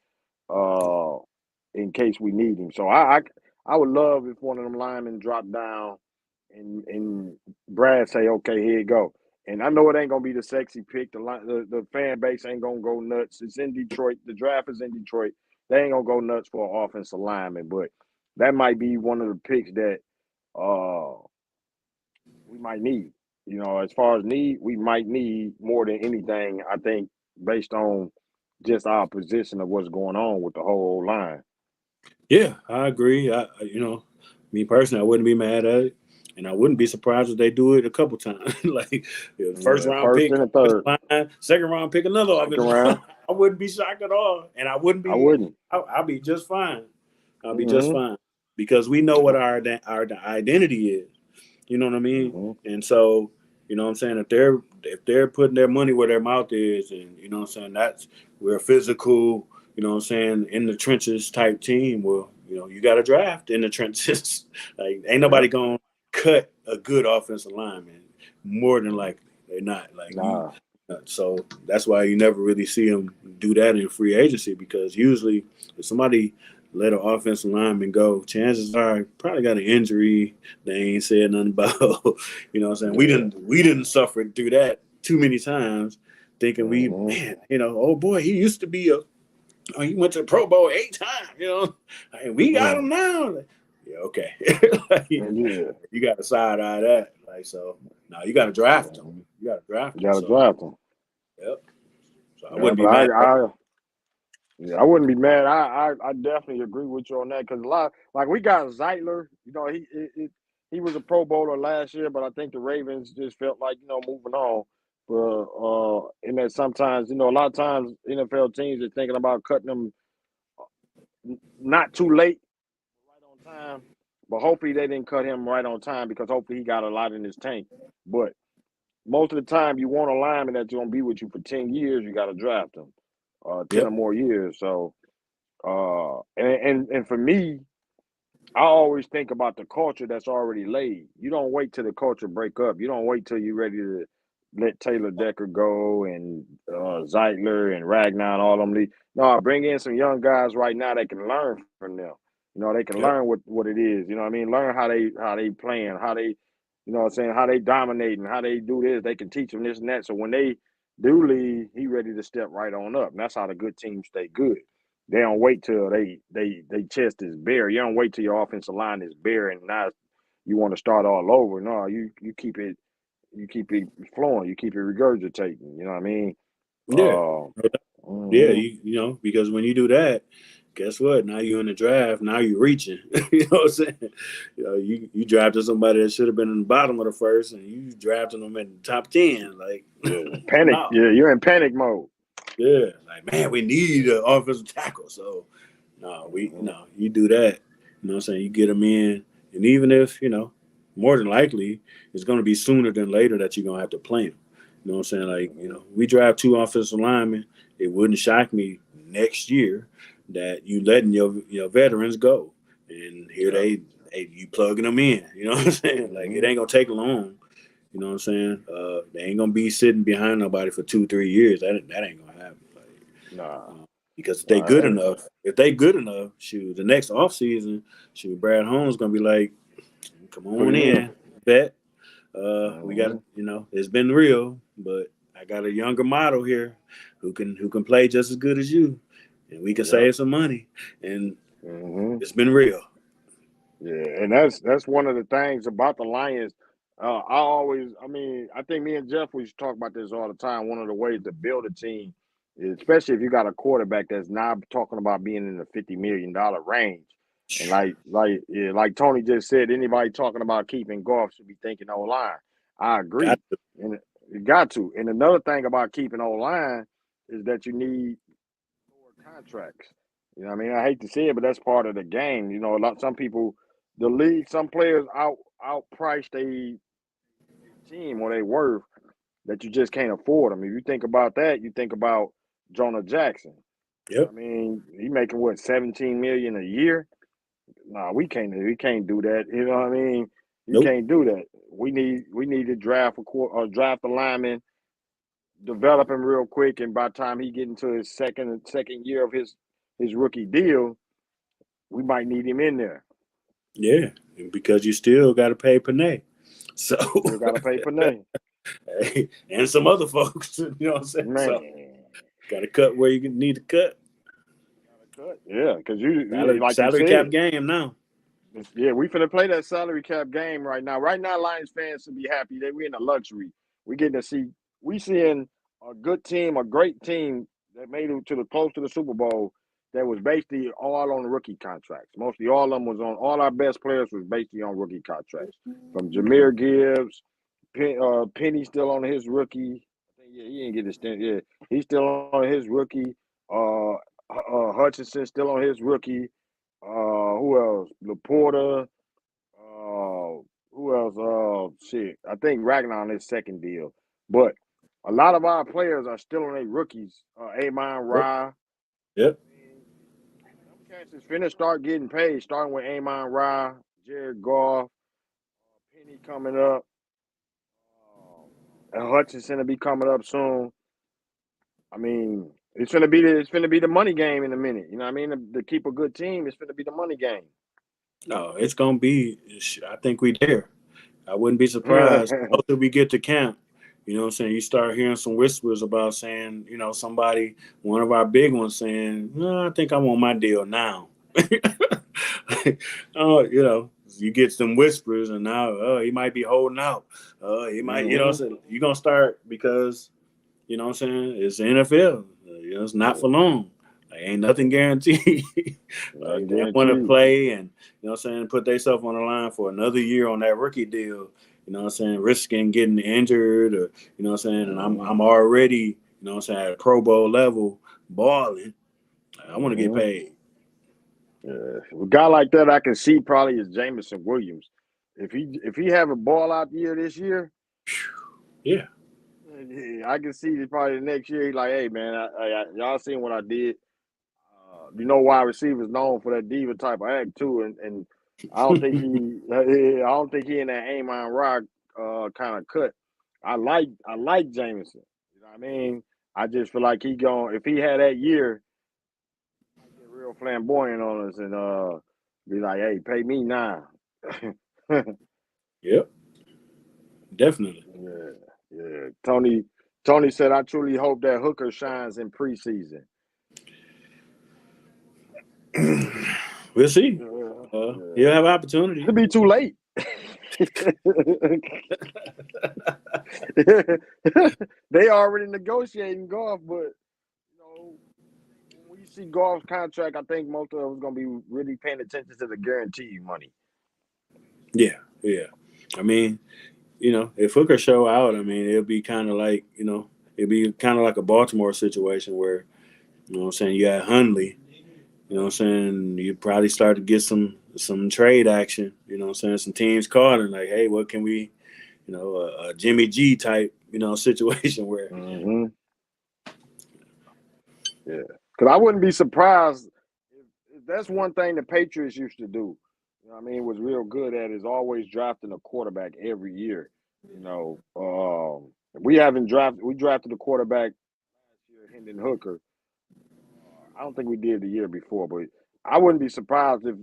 In case we need him. So I would love if one of them linemen dropped down and Brad say, okay, here you go. And I know it ain't gonna be the sexy pick. The fan base ain't gonna go nuts. It's in Detroit. The draft is in Detroit. They ain't gonna go nuts for an offensive lineman, but that might be one of the picks that uh we might need. As far as need, we might need more than anything. I think based on just our position of what's going on with the whole line. yeah, I agree. Me personally, I wouldn't be mad at it. And I wouldn't be surprised if they do it a couple times. Like first Yeah, round first pick, and a offensive third, line, second round pick, another second offensive line. round. I wouldn't be shocked at all, and I wouldn't I be. wouldn't. I'll be just fine. I'll be just Mm-hmm. fine because we know what our identity is. You know what I mean? Mm-hmm. And so, you know what I'm saying, if they're putting their money where their mouth is, and you know what I'm saying, that's we're a physical, you know what I'm saying, in the trenches type team. Well, you got to draft in the trenches. Like ain't nobody Yep. going to cut a good offensive lineman. More than likely, they're not. Like you. Nah. So that's why you never really see them do that in free agency because usually if somebody let an offensive lineman go, chances are probably got an injury they ain't said nothing about. You know what I'm saying? We Yeah. didn't we didn't suffer through that too many times, thinking Mm-hmm. man, oh boy, he used to be he went to the Pro Bowl 8 times, and we got him now. Like, yeah, okay. Like, Yeah. you got to side eye that. Like so, now you got to draft him. Mhm. You got to draft You him. got to So, draft them. yep. So I Yeah, wouldn't but be mad. yeah, I wouldn't be mad. I definitely agree with you on that because a lot like we got Zeitler. He was a Pro Bowler last year, but I think the Ravens just felt like moving on. And that sometimes a lot of times NFL teams are thinking about cutting them not too late, right on time. But hopefully they didn't cut him right on time because hopefully he got a lot in his tank. But most of the time, you want a lineman that's going to be with you for 10 years. You got to draft him, 10 or Yep. more years. So, and for me, I always think about the culture that's already laid. You don't wait till the culture break up. You don't wait till you're ready to let Taylor Decker go and Zeitler and Ragnar and all them. No, bring in some young guys right now that can learn from them. They can learn Yep. what it is. You know what I mean? Learn how they playing, how they, what I'm saying, how they dominating, how they do this. They can teach them this and that. So when they do leave, he ready to step right on up. And that's how the good teams stay good. They don't wait till they chest is bare. You don't wait till your offensive line is bare and now you want to start all over. No, you keep it flowing. You keep it regurgitating. You know what I mean? Yeah. Yeah. Mhm. Because when you do that, guess what? Now you're in the draft. Now you're reaching. You know what I'm saying? You drafted somebody that should have been in the bottom of the first, and you drafted them in the top 10. Like, Yeah, panic. no. Yeah, you're in panic mode. Yeah. Like, man, we need an offensive tackle. So, no, Mhm. you do that. You know what I'm saying? You get them in, and even if more than likely it's going to be sooner than later that you're going to have to play them. You know what I'm saying? Like Mhm. we draft two offensive linemen. It wouldn't shock me next year that you letting your veterans go, and here Yeah. you plugging them in. You know what I'm saying? Like it Mhm. ain't gonna take long. You know what I'm saying? They ain't gonna be sitting behind nobody for 2-3 years. That ain't gonna happen. Like, Nah. because Nah. if they good enough, shoot, the next off season, shoot, Brad Holmes gonna be like, come Put on him in. in, bet. We got Mhm. it's been real, but I got a younger model here who can play just as good as you, and we can Yeah. save some money, and Mhm. it's been real. Yeah, and that's one of the things about the Lions. I mean, I think me and Jeff we should talk about this all the time. One of the ways to build a team, especially if you got a quarterback that's not talking about being in the $50 million range, and like Tony just said, anybody talking about keeping golf should be thinking O line. I Got agree, to. and you got to. And another thing about keeping O line is that you need lower contracts. I mean, I hate to say it, but that's part of the game. Some people, the league, some players outprice they team or they worth that you just can't afford them. If you think about that, you think about Jonah Jackson. I Yep. mean, he making what 17 million a year. Nah, we can't do that. You know what I mean? You Nope. can't do that. We need to draft draft a lineman, develop him real quick, and by the time he get into his second year of his rookie deal, we might need him in there. Yeah, and because you still got to pay Panay, so Still got to pay Panay. and some other folks. You know what I'm saying? So Man, got to cut where you need to cut. gotta cut. Yeah, because you like you Salary cap said, game now. yeah, we finna play that salary cap game right now. Right now, Lions fans should be happy that we in a luxury. We getting to see we seeing a good team, a great team that made it to the close to the Super Bowl. that was basically all on rookie contracts. Mostly all of them was on. All our best players was basically on rookie contracts. From Jameer Gibbs, Penny still on his rookie. I think, yeah, he didn't get his stint. Yeah, he's still on his rookie. Uh, Hutchinson still on his rookie. Who else? Laporta. Who else? Shit. I think Ragnar on his second deal. But a lot of our players are still on their rookies. Amon Yep. Ra. Yep. Them cats is finna start getting paid, starting with Amon Ra, Jared Goff, Penny coming up, and Hutchinson will be coming up soon. I mean, it's finna be the money game in a minute. You know what I mean? To keep a good team, it's finna be the money game. No, it's gonna be. I think we there. I wouldn't be surprised after we get to camp. You know what I'm saying? You start hearing some whispers about saying, somebody, one of our big ones saying, no, I think I want my deal now. Oh, you get some whispers and now he might be holding out. He might, Mm-hmm. so you're going to start because, what I'm saying? It's the NFL. It's not for long. Like, ain't nothing guaranteed. Ain't They want to guaranteed. play and, put themselves on the line for another year on that rookie deal. You know what I'm saying? Risking getting injured or, and I'm already, at a Pro Bowl level balling. I want to get Mm-hmm. paid. A guy like that I can see probably is Jameson Williams. If he have a ball out year this year, Yeah. I can see probably the next year he's like, hey man, y'all seen what I did. Wide receivers known for that diva type of act too, and I don't think he in that Amon Rock kind of cut. I like Jameson. You know what I mean? I just feel like if he had that year, he might get real flamboyant on us and be like, hey, pay me now. Yep. Definitely. Yeah, yeah. Tony said, I truly hope that Hooker shines in preseason. We'll see. Yeah. He'll have opportunity. It'll be too late. They already negotiating golf, but when we see golf's contract, I think most of us gonna be really paying attention to the guarantee money. Yeah. Yeah. I mean, if Hooker show out, I mean, it'll be kind of like, it'd be kind of like a Baltimore situation where, what I'm saying, you had Hundley, what I'm saying, you probably start to get some trade action, what I'm saying, some teams calling like, hey, what can we, a Jimmy G type, situation where. Mm-hmm. Yeah, because I wouldn't be surprised if that's one thing the Patriots used to do. You know what I mean, was real good at is always drafting a quarterback every year. We haven't drafted. We drafted a quarterback last year, Hendon Hooker. I don't think we did the year before, but I wouldn't be surprised if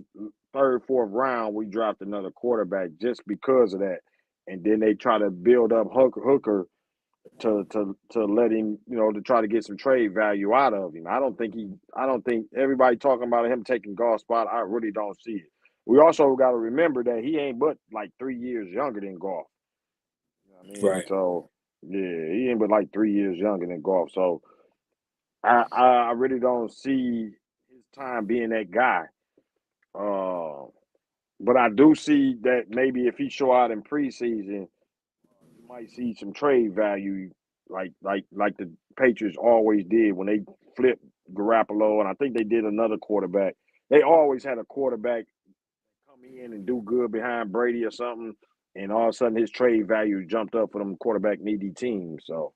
third, fourth round we draft another quarterback just because of that, and then they try to build up Hooker to let him, to try to get some trade value out of him. I don't think everybody talking about him taking golf spot. I really don't see it. We also got to remember that he ain't but like 3 years younger than golf. You know what I mean? Right. So yeah, he ain't but like 3 years younger than golf. So I really don't see his time being that guy. Uh, but I do see that maybe if he show out in preseason, you might see some trade value, like the Patriots always did when they flipped Garoppolo, and I think they did another quarterback. They always had a quarterback come in and do good behind Brady or something, and all of a sudden his trade value jumped up for them quarterback needy teams. So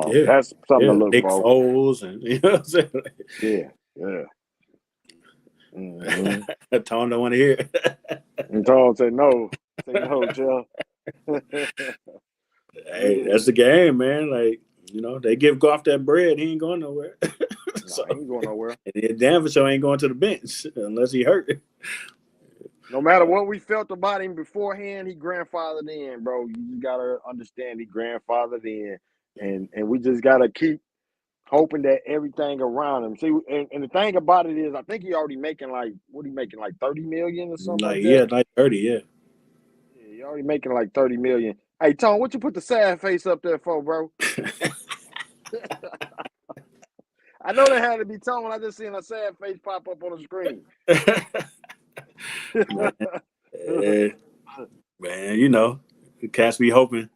Yeah. that's something to Yeah. look Nick for. Foles and, what I'm saying? Yeah, yeah. Mm-hmm. Tom don't want to hear it. And Tom said no. Say no, Joe. Hey, that's the game, man. Like, they give Goff that bread, he ain't going nowhere. No, So, he ain't going nowhere. and Dan for sure ain't going to the bench unless he hurt. No matter what we felt about him beforehand, he grandfathered in, bro. You just gotta understand he grandfathered in, and we just gotta keep hoping that everything around him. See, and the thing about it is, I think he already making like what he making like 30 million or something like Like, that. yeah, like 30, yeah. Yeah, he already making like 30 million. Hey, Tom, what you put the sad face up there for, bro? I know they had to be told. I just seen a sad face pop up on the screen. Man, eh, man, cats be hoping.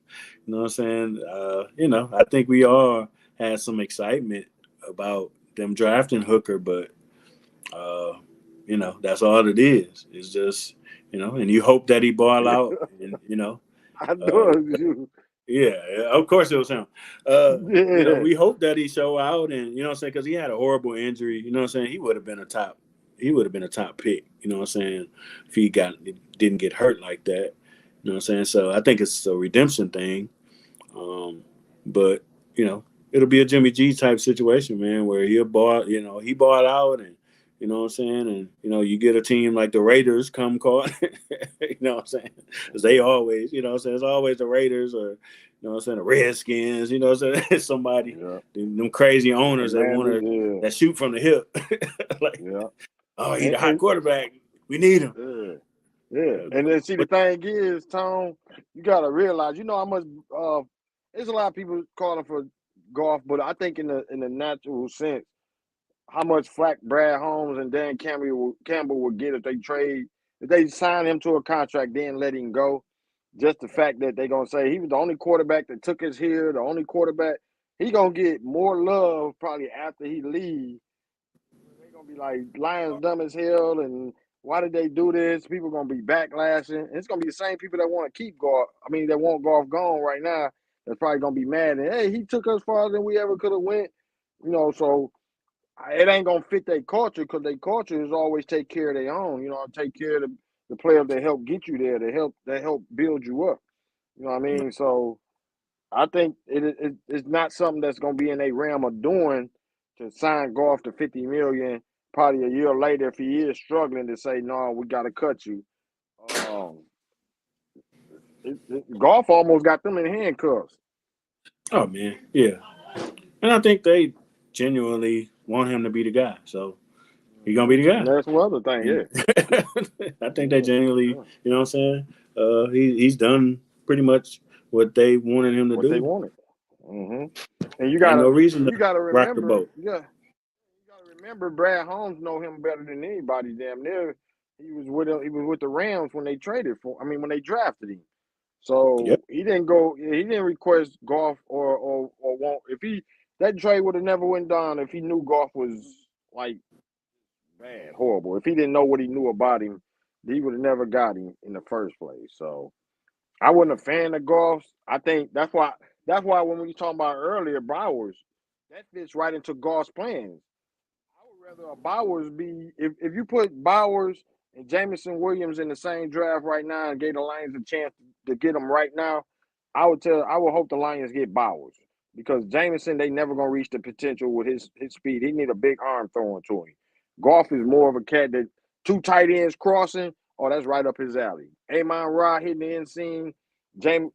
You know what I'm saying? I think we all had some excitement about them drafting Hooker, but uh, that's all it is. It's just, and you hope that he ball out, and I know uh, it was you. yeah, of course it was him. Yeah. We hope that he show out, and you know what I'm saying, because he had a horrible injury. You know what I'm saying? He would have been a top pick. You know what I'm saying? If he didn't get hurt like that. You know what I'm saying? So I think it's a redemption thing. But it'll be a Jimmy G type situation, man, where he bought out, and you know what I'm saying, and you get a team like the Raiders come call, you know what I'm saying, because they always, you know what I'm saying, it's always the Raiders or what I'm saying, the Redskins, you know what I'm saying, somebody, Yeah. them crazy owners Commanders, yeah. that shoot from the hip, like, Yeah. oh, he the hot And quarterback, we need him. yeah. Yeah. And then see the thing is, Tone, you gotta realize, how much there's a lot of people calling for golf, but I think in the natural sense, how much flack Brad Holmes and Dan Campbell would get if they sign him to a contract, then let him go. Just the fact that they're gonna say he was the only quarterback that took us here, the only quarterback, he gonna get more love probably after he leaves. They're gonna be like Lions dumb as hell, and why did they do this? People gonna be backlashing. It's gonna be the same people that want to keep golf. I mean, that want golf gone right now. That's probably gonna be mad. And hey, he took us farther than we ever could have went. So it ain't gonna fit their culture because their culture is always take care of their own. Take care of the players that help get you there, that help build you up. You know what I mean? So I think it's not something that's gonna be in a realm of doing to sign golf to $50 million. Probably a year later, if he is struggling, to say no, we got to cut you. Um, golf almost got them in handcuffs. Oh man, yeah, and I think they genuinely want him to be the guy, so he's gonna be the And guy. that's one other thing, And yeah. I think they Yeah, genuinely, yeah. you know what I'm saying? He's done pretty much what they wanted him to What they do. wanted. hmm And you Ain't gotta no reason to you gotta rock the remember, boat. yeah, you gotta remember Brad Holmes know him better than anybody. Damn near, he was with him. He was with the Rams when they traded for. I mean, when they drafted him. Yep. So he didn't go. He didn't request golf or want. If he that trade would have never went down if he knew golf was like bad, horrible. If he didn't know what he knew about him, he would have never got him in the first place. So I wasn't a fan of golf. I think that's why when we talking about earlier Bowers, that fits right into golf's plans. I would rather a Bowers be if you put Bowers and Jameson Williams in the same draft right now and gave the Lions a chance to get them right now, I would hope the Lions get Bowers because Jameson they never gonna reach the potential with his speed. He need a big arm throwing to him. Golf is more of a cat that two tight ends crossing. Oh, that's right up his alley. Amon Ra hitting the inseam. Jameer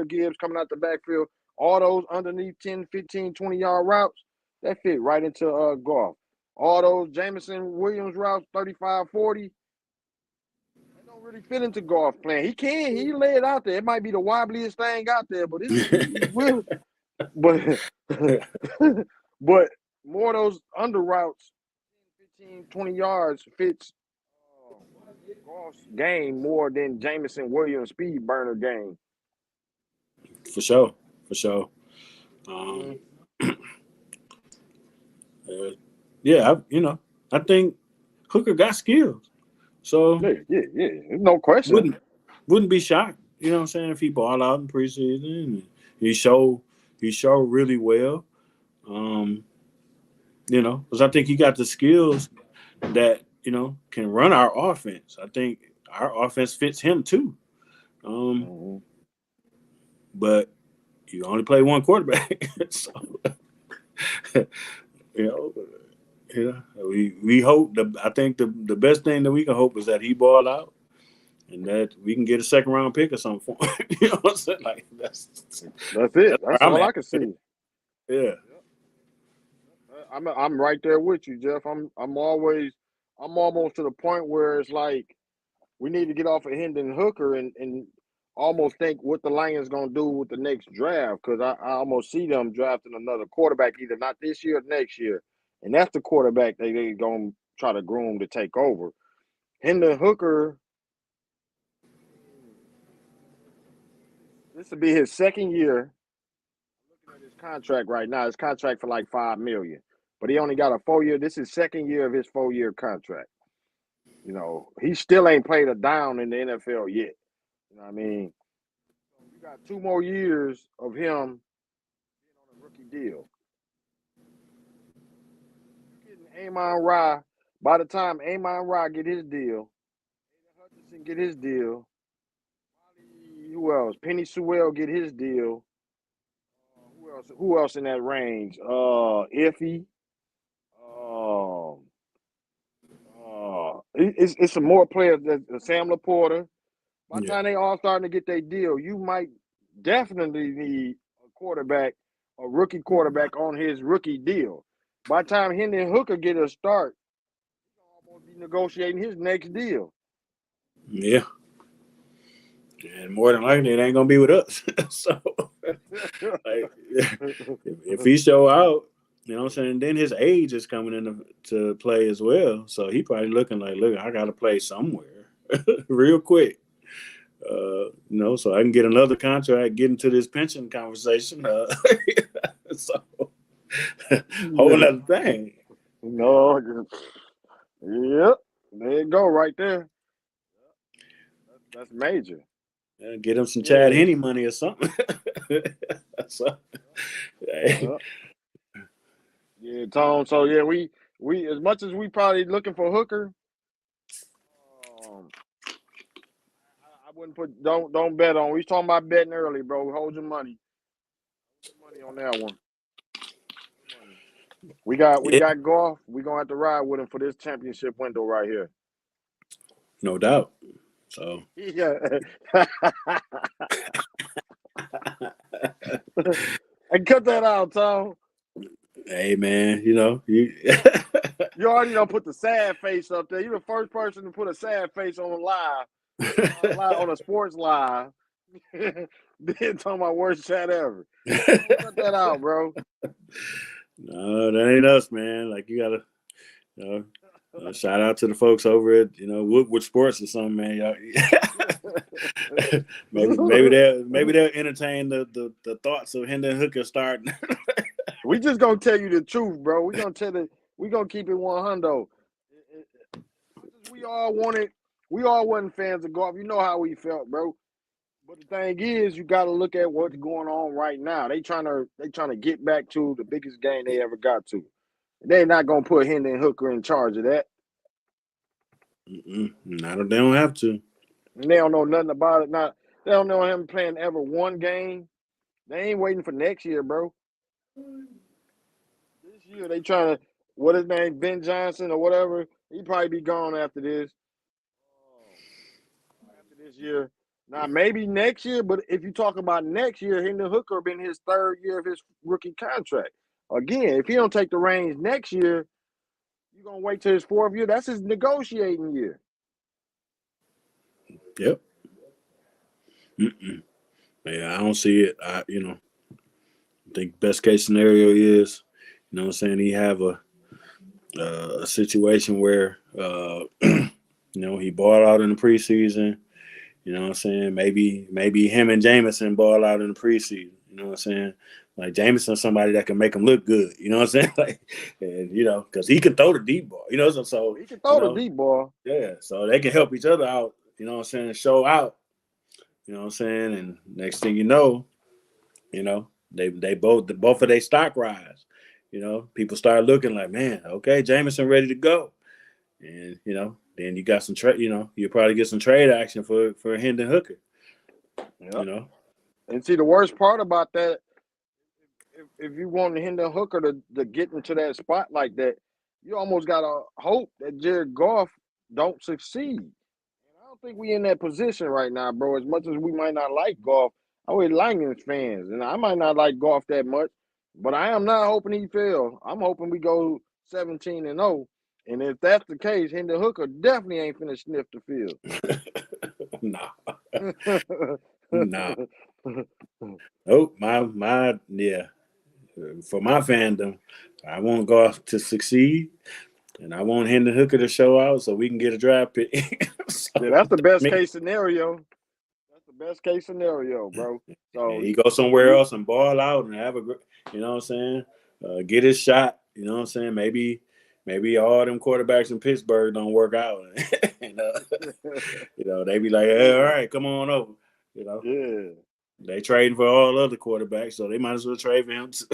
Gibbs coming out the backfield. All those underneath 10, 15, 20-yard routes, that fit right into golf. All those Jameson Williams routes, 35, 40, that don't really fit into golf plan. He lay it out there. It might be the wobbliest thing out there, but it's real. But but more of those under routes, 15, 20 yards fits golf's game more than Jameson Williams speed burner game. For sure. For sure. Mm-hmm. Um, yeah, I think Hooker got skills. So Yeah. There's no question. wouldn't wouldn't be shocked, you know what I'm saying, if he ball out in preseason and he showed really well. Um, because I think he got the skills that, can run our offense. I think our offense fits him too. Um, Mm-hmm. but you only play one quarterback. So you know, we hope I think the best thing that we can hope is that he ball out and that we can get a second round pick or something for him. You know what I'm saying? Like That's it. that's where That's I'm all at. I can see. Yeah. I'm right there with you, Jeff. I'm almost to the point where it's like we need to get off of Hendon Hooker and almost think what the Lions gonna do with the next draft because I almost see them drafting another quarterback either not this year or next year, and that's the quarterback they gonna try to groom to take over. Hendon Hooker, this will be his second year. Looking at his contract right now, his contract for like $5 million, but he only got a 4 year. This is second year of his 4 year contract. You know, he still ain't played a down in the NFL yet. You know what I mean? So you got 2 more years of him being on a rookie deal. You getting Amon Ra. By the time Amon Ra get his deal, Aiden Hutchinson get his deal. Who else? Penny Sewell get his deal. Who else? Who else in that range? Iffy. Um, it's some more players. That Sam Laporta. By the Yeah. time they all starting to get their deal, you might definitely need a quarterback, a rookie quarterback on his rookie deal. By the time Hendon Hooker get a start, he's gonna almost be negotiating his next deal. Yeah. And more than likely, it ain't gonna be with us. So, like, if he show out, you know what I'm saying, then his age is coming into to play as well. So he probably looking like, look, I got to play somewhere real quick. So I can get another contract, get into this pension conversation. So, whole other thing. No, yep, there you go, right there. That's major. Get him some Yeah, Chad Henne money or something. So, hey. yeah, Tom. So yeah, we as much as we probably looking for Hooker, I wouldn't put don't bet on. We was talking about betting early, bro. Hold your money. Hold your money on that one. We Yeah, got golf. We gonna have to ride with him for this championship window right here. no doubt. So Yeah. And cut that out, Tom. hey man, you You already don't put the sad face up there. You're the first person to put a sad face on live on a sports live. Then talking about worst chat ever. Cut that out, bro. No, that ain't us, man. Like you gotta, shout out to the folks over at Woodward Sports or something, man. Y'all, maybe they'll entertain the thoughts of Hendon Hooker starting. We just gonna tell you the truth, bro. We gonna keep it 100. We all wasn't fans of golf. You know how we felt, bro. But the thing is, you got to look at what's going on right now. They trying to get back to the biggest game they ever got to. They're not gonna put Hendon Hooker in charge of that. Not they don't have to. And they don't know nothing about it. Not they don't know him playing ever one game. They ain't waiting for next year, bro. This year they trying to what his name Ben Johnson or whatever. He probably be gone after this. After this year. Now maybe next year, but if you talk about next year, Hendon Hooker been his third year of his rookie contract. Again, if he don't take the reins next year, you're gonna wait till his fourth year. That's his negotiating year. Yep. Yeah, I don't see it. I think best case scenario is, what I'm saying, he have a situation where he bought out in the preseason. You know what I'm saying? Maybe him and Jameson ball out in the preseason. You know what I'm saying? Like Jameson's somebody that can make him look good. You know what I'm saying? Like, and because he can throw the deep ball. So he can throw the deep ball. Yeah, so they can help each other out. You know what I'm saying? And show out. You know what I'm saying? And next thing you know, they both of their stock rise. People start looking like, man, okay, Jameson ready to go, and then you got some trade. You'll probably get some trade action for Hendon Hooker. Yep. And see, the worst part about that, if you want Hendon Hooker to get into that spot like that, you almost gotta hope that Jared Goff don't succeed. And I don't think we in that position right now, bro. As much as we might not like Goff, we're Lions fans, and I might not like Goff that much, but I am not hoping he fails. I'm hoping we go 17-0. And if that's the case, Hendon Hooker definitely ain't finna sniff the field. Nah. Nah. Oh, yeah. For my fandom, I want golf to succeed, and I want Hendon Hooker to show out so we can get a draft pick. Yeah, So, that's the best me, case scenario. That's the best case scenario, bro. and So he go somewhere you, else and ball out and have a, you know what I'm saying? Get his shot. You know what I'm saying? Maybe all them quarterbacks in Pittsburgh don't work out, and they be like, hey, all yeah, right, come on over. You know, yeah. they trading for all other quarterbacks, so they might as well trade for him too.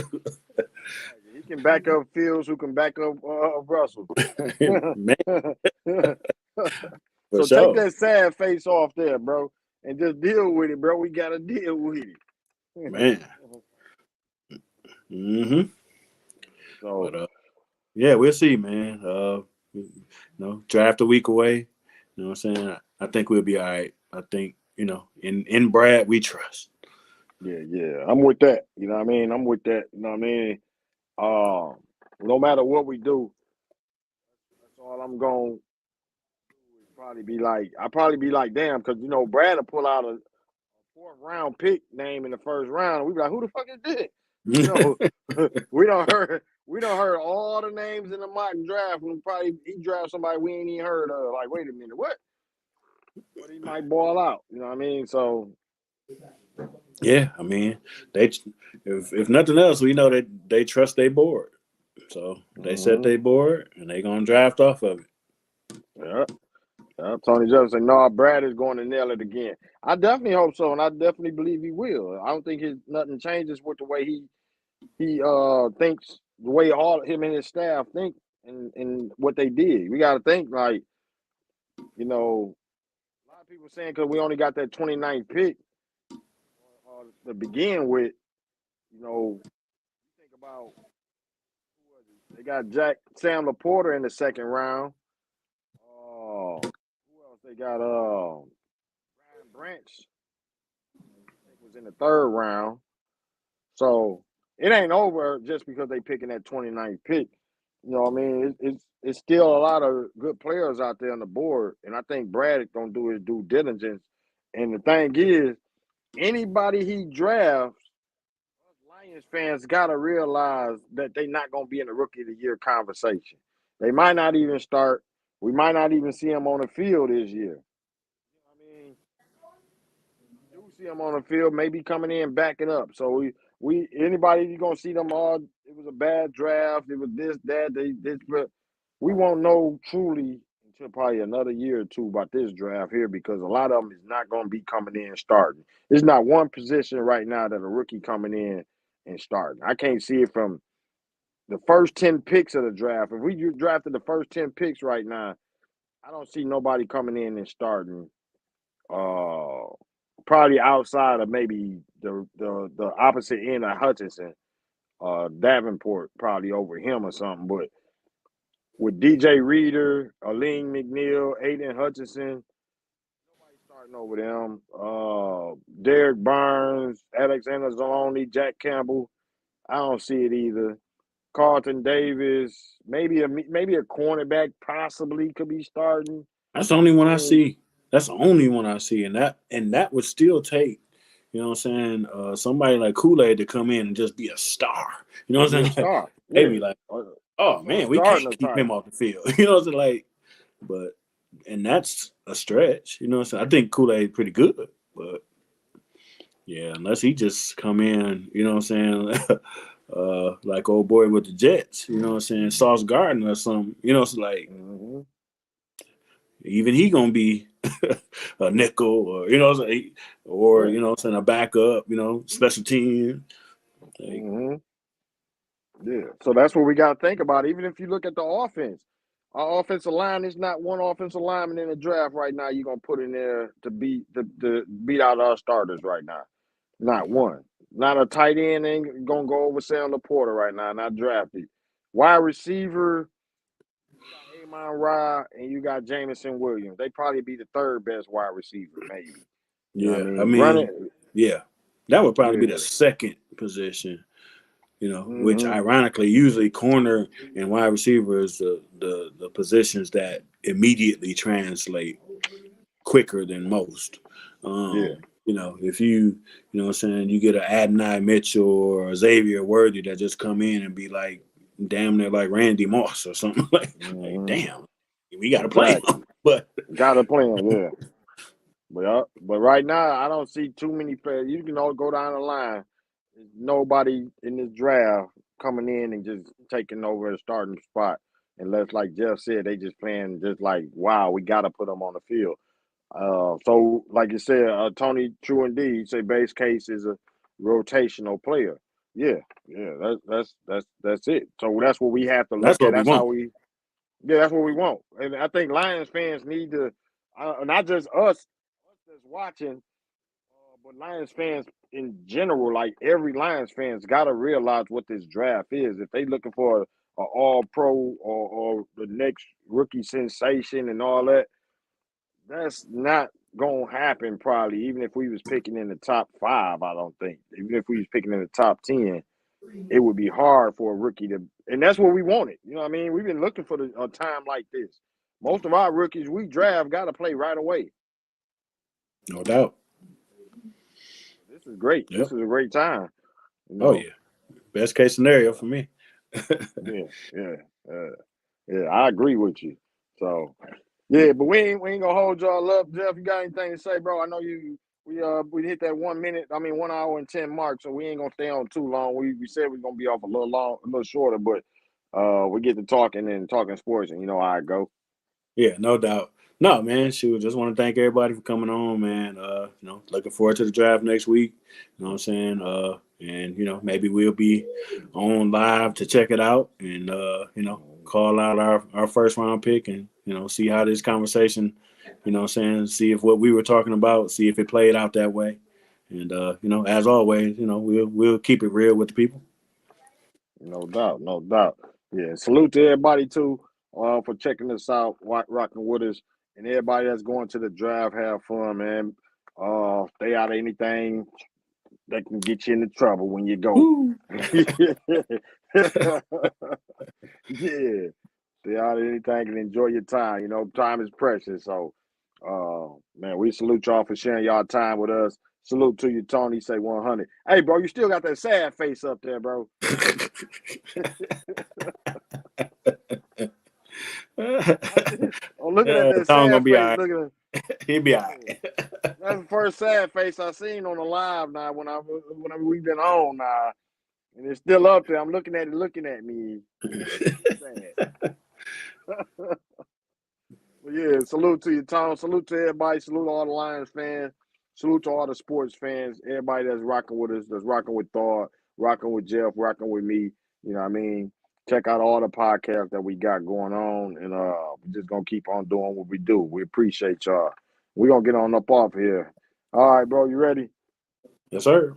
He can back up Fields, who can back up Russell. Man, for So take sure, that sad face off there, bro, and just deal with it, bro. We gotta deal with it. man. Hmm. So But yeah, we'll see, man. Draft a week away. You know what I'm saying? I think we'll be all right. I think, in Brad we trust. yeah, I'm with that. You know what I mean? I'm with that. You know what I mean? No matter what we do, that's all I'm going to probably be like. I probably be like, damn, because Brad will pull out a fourth round pick name in the first round. We be like, who the fuck is this? You know, we don't heard all the names in the mock draft, and probably he draft somebody we ain't even heard of. Like, wait a minute, what? But he might ball out. You know what I mean? So Yeah, I mean, they if nothing else, we know that they trust their board. So they set mhm. their board and they gonna draft off of it. Yeah. Tony Jefferson, no, Brad is going to nail it again. I definitely hope so, and I definitely believe he will. I don't think nothing changes with the way he thinks, the way all him and his staff think, and what they did. We got to think like a lot of people saying because we only got that 29th pick to begin with. Think about who was it? They got Sam Laporta in the second round. Who else they got? Brian Branch I think was in the third round. So it ain't over just because they picking that 29th pick. You know what I mean? It's still a lot of good players out there on the board, and I think Brad gonna do his due diligence. And the thing is, anybody he drafts, us Lions fans gotta realize that they not gonna be in the rookie of the year conversation. They might not even start. We might not even see them on the field this year. I mean, do see them on the field, maybe coming in backing up. So we anybody you gonna see them all. It was a bad draft. It was this that this, but we won't know truly until probably another year or two about this draft here because a lot of them is not gonna be coming in starting. There's not one position right now that a rookie coming in and starting. I can't see it from the first 10 picks of the draft. If we drafted the first 10 picks right now, I don't see nobody coming in and starting. Uh, Probably outside of maybe the opposite end of Hutchinson, Davenport probably over him or something. But with DJ Reader, Aline McNeil, Aiden Hutchinson, nobody starting over them. Derek Barnes, Alexander Zaloni, Jack Campbell. I don't see it either. Carlton Davis, maybe a cornerback possibly could be starting. That's the only I one I mean, see. That's the only one I see, and that would still take, you know what I'm saying, somebody like Kool-Aid to come in and just be a star. You know what be I'm a saying? Like, star. maybe Yeah. like, Uh, oh Start man, we starting can't a keep him type. off the field. You know what I'm saying? Like, but and that's a stretch. You know what I'm saying? I think Kool-Aid pretty good, but yeah, unless he just come in, you know what I'm saying, like old boy with the Jets, you know what I'm saying, Sauce Gardner or something. You know, it's like Mm-hmm. even he gonna be a nickel or or Yeah. a backup, special team. Like, Mm-hmm. Yeah. So that's what we got to think about. Even if you look at the offense, our offensive line is not one offensive lineman in the draft right now. You're gonna put in there to beat out our starters right now. Not one. Not a tight end ain't gonna go over Sam Laporta right now. Not drafted. Wide receiver, you got Amon Ra and you got Jamison Williams. They probably be the third best wide receiver, maybe. You know what I yeah, I mean? mean, Running, yeah, that would probably be the yeah. second position. Which Mm-hmm. ironically, usually corner and wide receiver is the positions that immediately translate quicker than most. Um, Yeah. if you know what I'm saying, you get an Adonai Mitchell or a Xavier Worthy that just come in and be like damn near like Randy Moss or something like damn, we got to play him. But got to play him, yeah. But right now, I don't see too many players. You can all go down the line. There's nobody in this draft coming in and just taking over a starting spot. Unless, like Jeff said, they just playing just like, wow, we got to put them on the field. So, like you said, Tony True Indeed say base case is a rotational player. Yeah, that's it. So that's what we have to that's look at. what we That's how want. we, yeah, that's what we want. And I think Lions fans need to, not just us that's watching, but Lions fans in general, like every Lions fans, got to realize what this draft is. If they looking for a All Pro or the next rookie sensation and all that, that's not gonna happen. Probably, even if we was picking in the top 5, I don't think. Even if we was picking in the top 10, it would be hard for a rookie to. And that's what we wanted. You know what I mean? We've been looking for a time like this. Most of our rookies we draft got to play right away. No doubt. This is great. Yep. This is a great time. Oh yeah, best case scenario for me. Yeah. I agree with you. So, yeah, but we ain't gonna hold y'all up. Jeff, you got anything to say, bro? I know we hit that 1 minute. 1 hour and 10 mark, so we ain't gonna stay on too long. We said we're gonna be off a little shorter, but we get to talking and talking sports, and you know how I go. Yeah, no doubt. No, man, shoot, just want to thank everybody for coming on, man. Looking forward to the draft next week. You know what I'm saying? And maybe we'll be on live to check it out and call out our first round pick and see how this conversation, see if what we were talking about, see if it played out that way. And as always, we'll keep it real with the people. No doubt. Yeah, salute to everybody too for checking us out, rocking with us, and everybody that's going to the draft. Have fun, man. Stay out of anything that can get you into trouble when you go. Yeah, stay out of anything and enjoy your time. Time is precious. So, man, we salute y'all for sharing y'all time with us. Salute to you, Tony. Say 100. Hey, bro, you still got that sad face up there, bro. I'm looking at that Tom sad gonna be face. all right. Looking at, He'll be all right. that's the first sad face I seen on the live now. When we've been on now, and it's still up there. I'm looking at it, looking at me. Sad. But yeah, salute to you, Tom. Salute to everybody. Salute all the Lions fans. Salute to all the sports fans. Everybody that's rocking with us, that's rocking with Thawed, rocking with Jeff, rocking with me. You know what I mean? Check out all the podcasts that we got going on, and we're just gonna keep on doing what we do. We appreciate y'all. We're gonna get on up off here. All right, bro. You ready? Yes, sir.